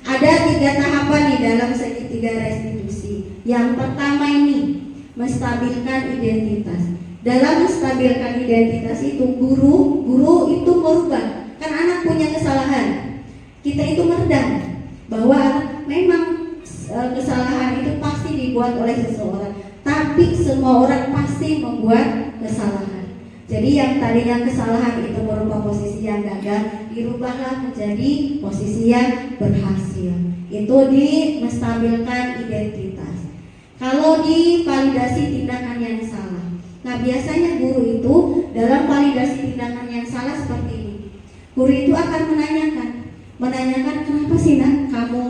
Ada 3 tahapan nih dalam segitiga restitusi. Yang pertama ini menstabilkan identitas. Dalam menstabilkan identitas itu guru itu merubah. Kan anak punya kesalahan. Kita itu meredam bahwa memang kesalahan itu pasti dibuat oleh seseorang. Tapi semua orang pasti membuat kesalahan. Jadi yang tadinya kesalahan itu berupa posisi yang gagal, dirubahlah menjadi posisi yang berhasil. Itu di menstabilkan identitas. Kalau di validasi tindakan yang salah. Nah, biasanya guru itu dalam validasi tindakan yang salah seperti ini. Guru itu akan menanyakan kenapa sih nak kamu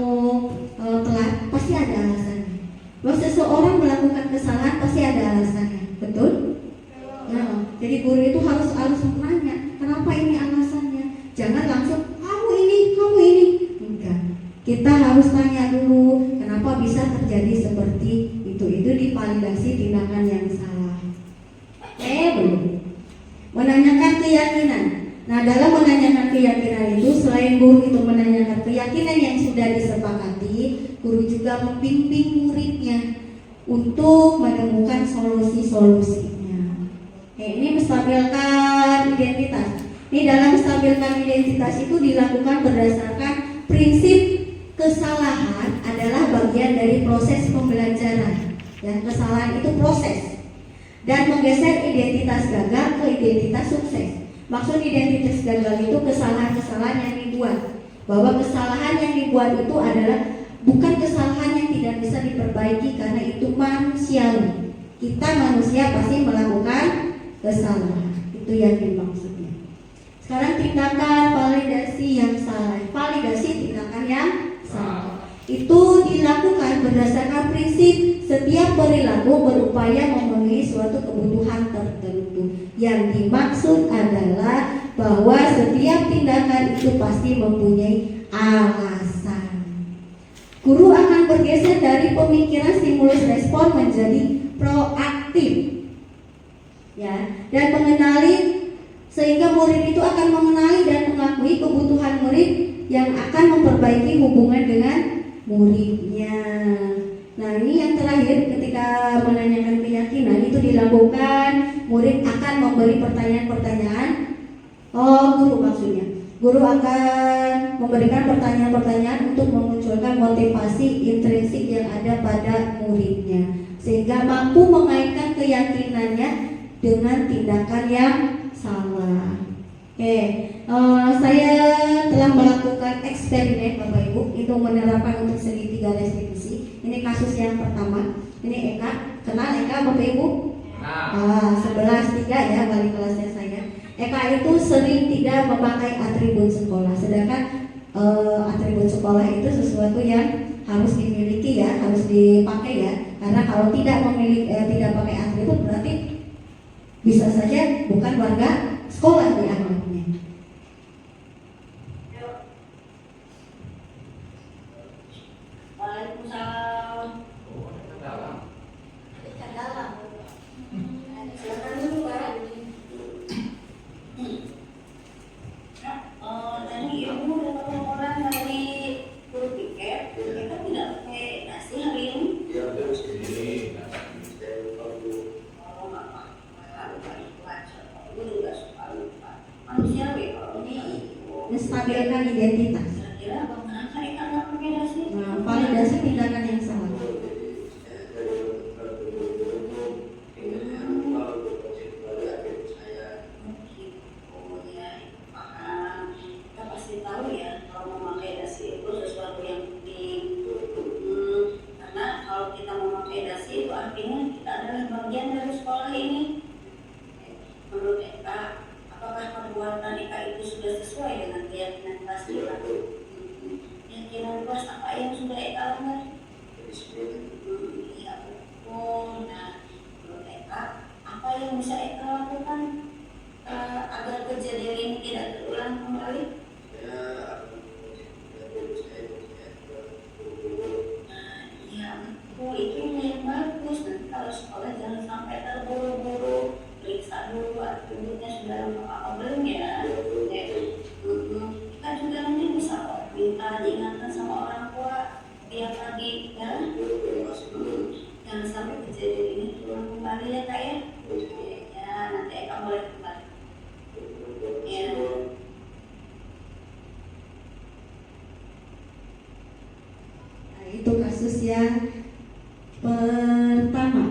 telat? Pasti ada alasannya. Bahwa seseorang melakukan kesalahan pasti ada alasannya, betul? Nah, jadi guru itu harus menanya kenapa ini alasannya. Jangan langsung kamu ini. Enggak. Kita harus tanya dulu kenapa bisa terjadi seperti itu. Itu divalidasi tindakan yang salah. Belum. Menanyakan keyakinan. Nah, dalam menanyakan keyakinan itu selain guru itu menanyakan keyakinan yang sudah disepakati, guru juga membimbing muridnya untuk menemukan solusi-solusinya. Ini menstabilkan identitas. Ini dalam menstabilkan identitas itu dilakukan berdasarkan prinsip kesalahan adalah bagian dari proses pembelajaran. Ya, kesalahan itu proses. Dan menggeser identitas gagal ke identitas sukses. Maksud identitas gagal itu kesalahan-kesalahan yang dibuat. Bahwa kesalahan yang dibuat itu adalah bukan kesalahan yang tidak bisa diperbaiki karena itu manusiawi. Kita manusia pasti melakukan kesalahan. Itu yang dimaksudnya. Sekarang tindakan validasi yang salah. Validasi tindakan yang salah. Itu dilakukan berdasarkan prinsip setiap perilaku berupaya memenuhi suatu kebutuhan tertentu. Yang dimaksud adalah bahwa setiap tindakan itu pasti mempunyai alasan. Guru akan bergeser dari pemikiran stimulus respon menjadi proaktif, ya, dan mengenali sehingga murid itu akan mengenali dan mengakui kebutuhan murid yang akan memperbaiki hubungan dengan muridnya. Nah, ini yang terakhir ketika menanyakan keyakinan itu dilakukan, murid akan memberi pertanyaan-pertanyaan. Guru maksudnya. Guru akan memberikan pertanyaan-pertanyaan untuk memunculkan motivasi intrinsik yang ada pada muridnya sehingga mampu mengaitkan keyakinannya dengan tindakan yang salah. Saya telah melakukan eksperimen Bapak Ibu itu menerapkan untuk segitiga restitusi. Ini kasus yang pertama. Ini Eka, kenal Eka Bapak Ibu? 11-3 ya wali kelasnya saya. Eka itu sering tidak memakai atribut sekolah, sedangkan atribut sekolah itu sesuatu yang harus dimiliki ya, harus dipakai ya. Karena kalau tidak tidak pakai atribut berarti bisa saja bukan warga sekolah dianggapnya. Waalaikumsalam. Dalam. Silakan dulu Pak. Tadi tahu nggak? Iya betul. Nah, menurut Eka, apa yang bisa Eka lakukan agar kejadian ini tidak terulang kembali? Iya betul, itu yang bagus. Nanti kalau sekolah jangan sampai terburu-buru, periksa dulu atributnya sudah lengkap apa belum ya. Kita juga nanti bisa kok minta diingatkan sama orang tua tiap pagi ya. Jangan sampai kejadian ini terulang kembali ya Kak ya. Ya nanti Eka boleh kembali. Ya. Nah, itu kasus yang pertama.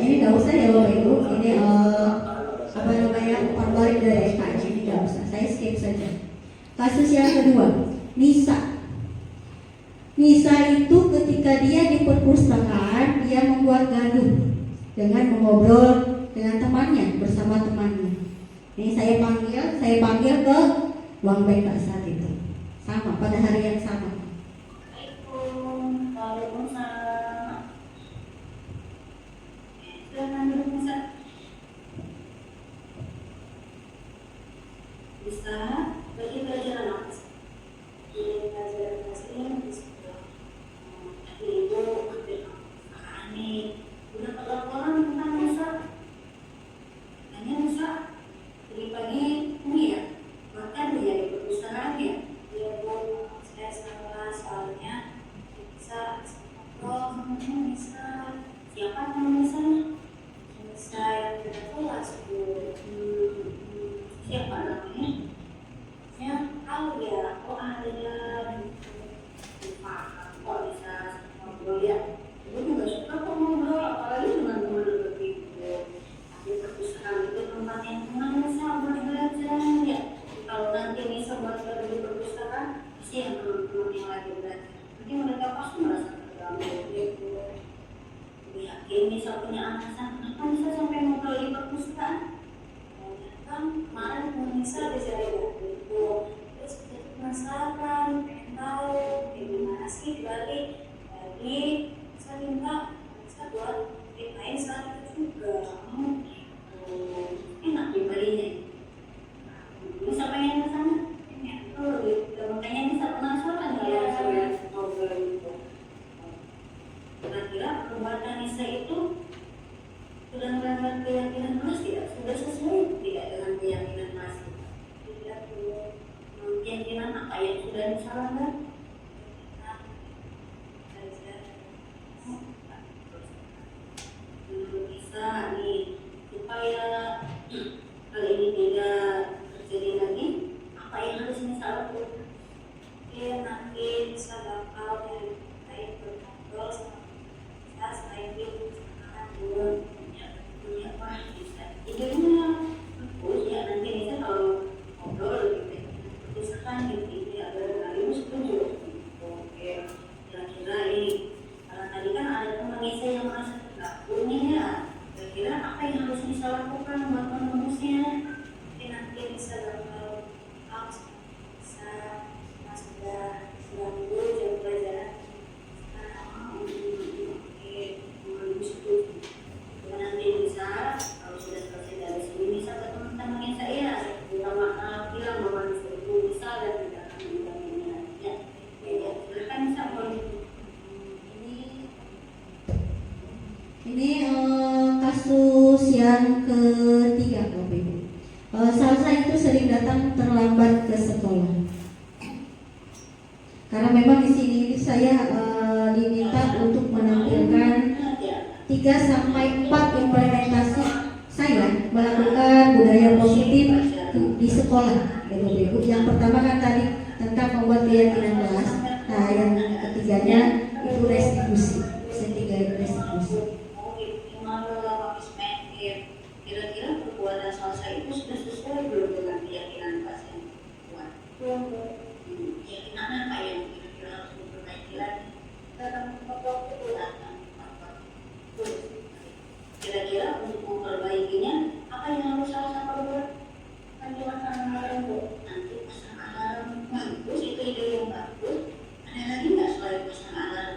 Ini nggak usah ya Bapak Ibu. Ini apa namanya umpan balik dari Eka. Ini nggak usah. Saya skip saja. Kasus yang kedua, Nisa. Nisa itu ketika dia di perpustakaan, dia membuat gaduh dengan mengobrol dengan temannya, bersama temannya. Ini saya panggil ke ruang BK saat itu. Sama, pada hari yang sama. Waalaikumsalam. Silakan duduk Nisa. Bisa bagi pelajaran apa sih? Pelajaran bahasa Inggris. Tadi ibu ambil nih. Udah pelaporan tentang Nisa. Hanya Nisa dari pagi ini ya. Bahkan dia di perpustakaan ya. Dia Bu, saya salah soalnya bisa ngobrol sama Nisa. Siapa nama Nisa? Nisa yang tidak kelas Bu. Siapa namanya? Ya, tahu ya. Oh ada kok bisa ngobrol ya. Ibu juga suka kok ngobrol, apalagi dengan teman begitu. Tapi perpustakaan itu tempat yang tenang Nisa buat belajar ya. Kalau nanti Nisa buat belajar di perpustakaan, pasti yang teman-teman yang lagi belajar. Nanti mereka pasti merasa terganggu gitu. Yakin Nisa punya alasan kenapa Nisa sampai ngobrol di perpustakaan? Kan kemarin Nisa bisa gitu. Terus jadi penasaran, pengen tahu gimana sih balik. Jadi saya minta Nisa buat ceritain saat itu juga. Enak dibalinya. Nisa pengen ke sana? Makanya Nisa penasaran ya saya ngobrol itu. Kira-kira perbuatan Nisa itu sudah melanggar keyakinan Mas tidak? Sudah sesuai tidak dengan keyakinan Mas? Tidak keyakinan apa yang sudah Nisa langgar? Bisa nih supaya kali ini tidak terjadi lagi, apa yang harus Nisa lakukan? Ya nanti Nisa bakal terkait berngobrol sama Nisa selain itu punya apa bisa idenya bagus ya. Nanti Nisa kalau ngobrol lebih baik perpustakaan gitu ya. Agar setuju. Oke, kira-kira ini karena tadi kan ada teman Nisa yang merasa terganggu nih ya. Kira-kira apa yang harus Nisa lakukan buat menembusnya? Nanti Nisa bakal bisa sudah dulu jam pelajaran. Nanti bisa kalau sudah selesai dari sini bisa ke teman-teman saya minta maaf bilang bahwa Nisa itu bisa dan tidak akan mengulanginya lagi ya. Ya silakan Nisa boleh. Ini kasus yang ketiga Bapak Ibu. Salsa itu sering datang terlambat ke sekolah. Karena memang di sini saya diminta untuk menampilkan 3 sampai 4 implementasi saya melakukan budaya positif di sekolah. Bapak Ibu, yang pertama kan tadi tentang membuat keyakinan kelas. Nah, yang ketiganya itu restitusi. Restitusi. Kira-kira perbuatan salsa itu sudah sesuai belum dengan keyakinan pasien kuat? Keyakinan apa yang kira-kira harus diperbaiki lagi? Dalam waktu itu kira-kira untuk memperbaikinya apa yang harus salsa perbuat? Kan cuma alarm Bu. Nanti pasang alarm bagus, itu ide yang bagus. Ada lagi nggak selain pasang alarm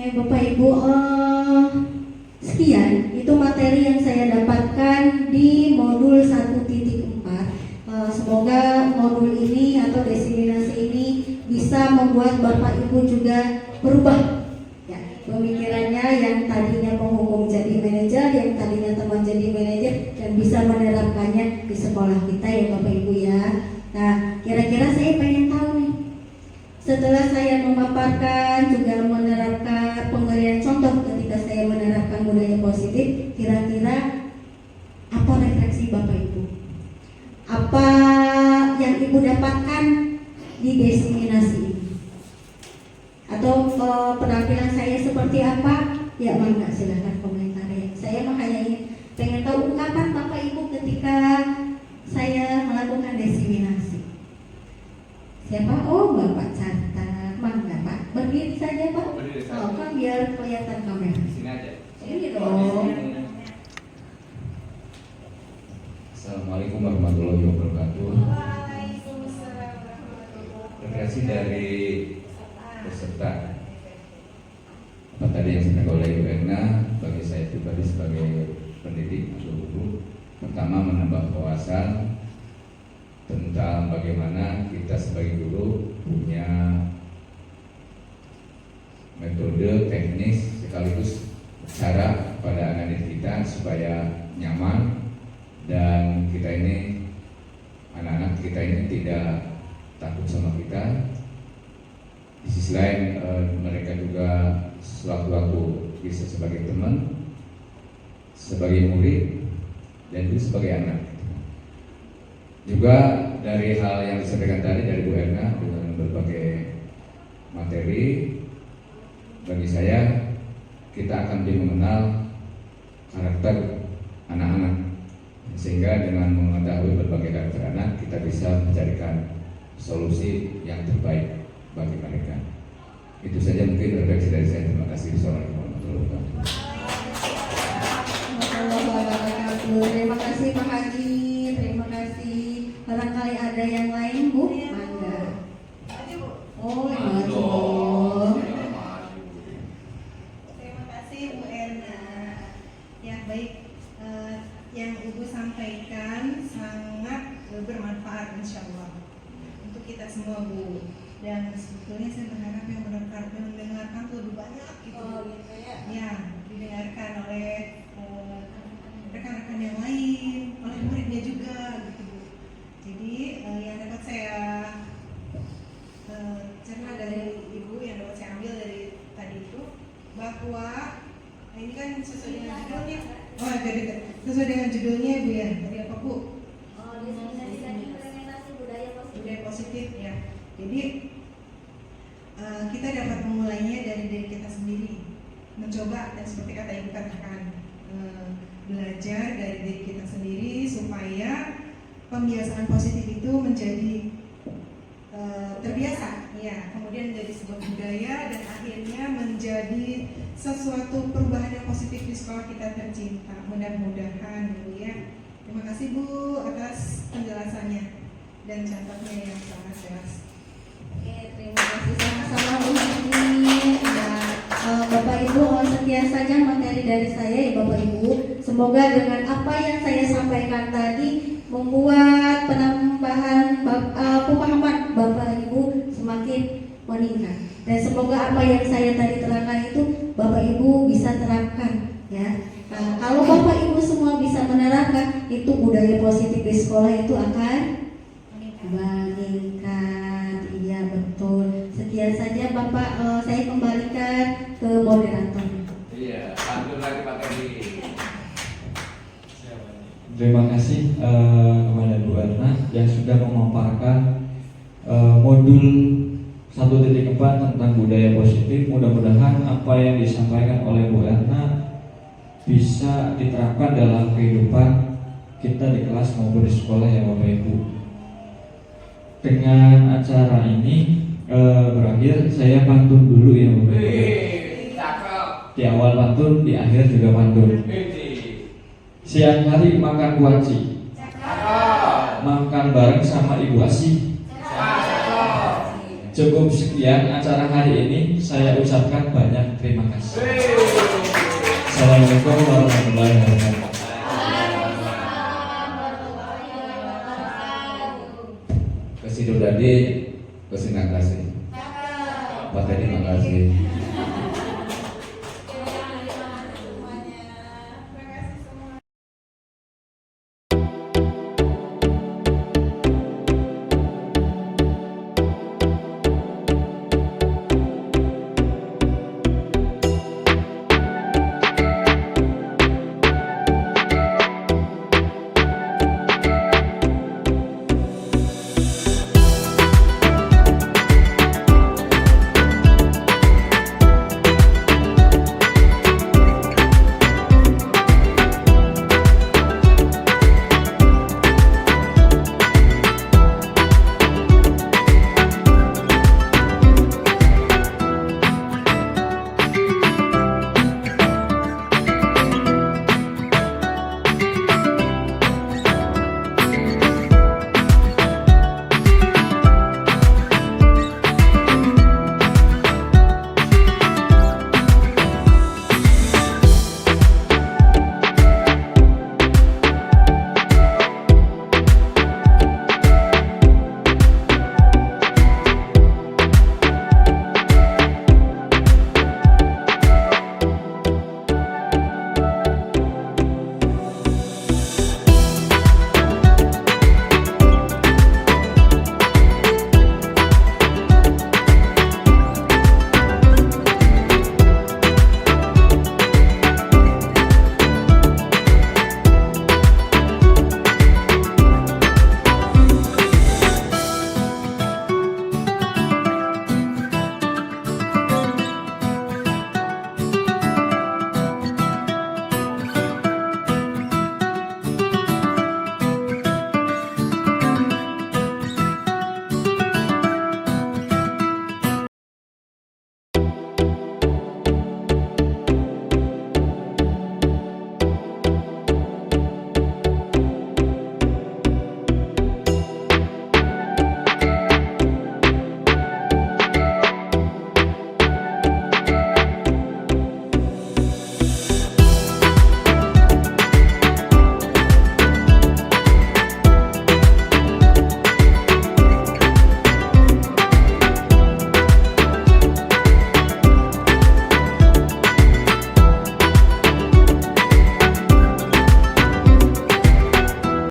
Bapak Ibu, sekian itu materi yang saya dapatkan di modul 1.4. Semoga modul ini atau diseminasi ini bisa membuat Bapak Ibu juga berubah ya, pemikirannya yang tadinya penghukum jadi manajer, yang tadinya teman jadi manajer, dan bisa menerapkannya di sekolah kita ya Bapak Ibu ya. Nah, kira-kira saya pengen tahu nih, setelah saya memaparkan juga menerapkan pemberian contoh ketika saya menerapkan budaya positif, kira-kira apa refleksi Bapak Ibu? Apa yang Ibu dapatkan di diseminasi ini? Atau penampilan saya seperti apa? Ya mangga silahkan komentar ya. Saya makanya pengen tahu ungkapan Bapak Ibu ketika saya melakukan diseminasi. Siapa? Oh, Bapak catat. Mangga Pak, berdiri saja Pak. Berdiri saja. Oh, kan biar kelihatan kamera. Di sini aja. Ini dong. Assalamualaikum warahmatullahi wabarakatuh. Refleksi dari peserta apa tadi yang disampaikan oleh Ibu Erna, bagi saya pribadi sebagai pendidik atau guru, pertama menambah wawasan tentang bagaimana kita sebagai guru punya metode, teknis, sekaligus cara pada anak didik kita supaya nyaman dan kita ini, anak-anak kita ini tidak takut sama kita. Di sisi lain mereka juga sewaktu-waktu bisa sebagai teman, sebagai murid, dan juga sebagai anak. Juga dari hal yang disampaikan tadi dari Bu Erna dengan berbagai materi, bagi saya kita akan lebih mengenal karakter anak-anak, sehingga dengan mengetahui berbagai karakter anak kita bisa mencarikan solusi yang terbaik bagi mereka. Itu saja mungkin refleksi dari saya. Terima kasih. Assalamualaikum warahmatullahi wabarakatuh. Terima kasih Pak Haji. Terima kasih. Barangkali ada yang lain Bu? Mangga. Oh, maju. Terima kasih Bu Erna. Ya baik, yang Ibu sampaikan sangat bermanfaat insya Allah untuk kita semua Bu. Dan sebetulnya saya berharap yang mendengarkan tuh lebih banyak gitu. Oh, gitu ya. Ya, didengarkan oleh rekan-rekan yang lain, oleh muridnya juga gitu Bu. Jadi yang dapat saya cerna dari Ibu, yang dapat saya ambil dari tadi itu, bahwa ini kan sesuai dengan judulnya. Oh, sesuai dengan judulnya Bu ya. Tadi apa Bu? Oh, diseminasi dan implementasi budaya positif. Budaya positif ya. Jadi kita dapat memulainya dari diri kita sendiri, mencoba dan seperti kata Ibu katakan, belajar dari diri kita sendiri supaya pembiasaan positif itu menjadi terbiasa, ya, kemudian menjadi sebuah budaya dan akhirnya menjadi sesuatu perubahan yang positif di sekolah kita tercinta. Mudah-mudahan Bu ya. Terima kasih Bu atas penjelasannya dan contohnya yang sangat jelas. Oke, terima kasih sama-sama Bu Haji. Bapak Ibu, sekian saja materi dari saya ya Bapak Ibu. Semoga dengan apa yang saya sampaikan tadi membuat penambahan pemahaman Bapak Ibu semakin meningkat. Dan semoga apa yang saya tadi terangkan itu Bapak Ibu bisa terapkan ya. Nah, kalau Bapak Ibu semua bisa menerapkan, itu budaya positif di sekolah itu akan meningkat. Iya betul. Sekian saja Bapak, saya kembalikan ke moderator. Iya, lanjut lagi Pak Teddy. Terima kasih kepada Bu Erna yang sudah memaparkan modul 1.4 tentang budaya positif. Mudah-mudahan apa yang disampaikan oleh Bu Erna bisa diterapkan dalam kehidupan kita di kelas maupun di sekolah ya Bapak Ibu. Dengan acara ini berakhir, saya pantun dulu ya Bapak Ibu. Di awal pantun, di akhir juga pantun. Siang hari makan kuaci, makan bareng sama Ibu Asih. cukup sekian acara hari ini. Saya ucapkan banyak terima kasih. Assalamualaikum warahmatullahi wabarakatuh. Kasih Dodadi, kasih makasih. Pak tadi makasih.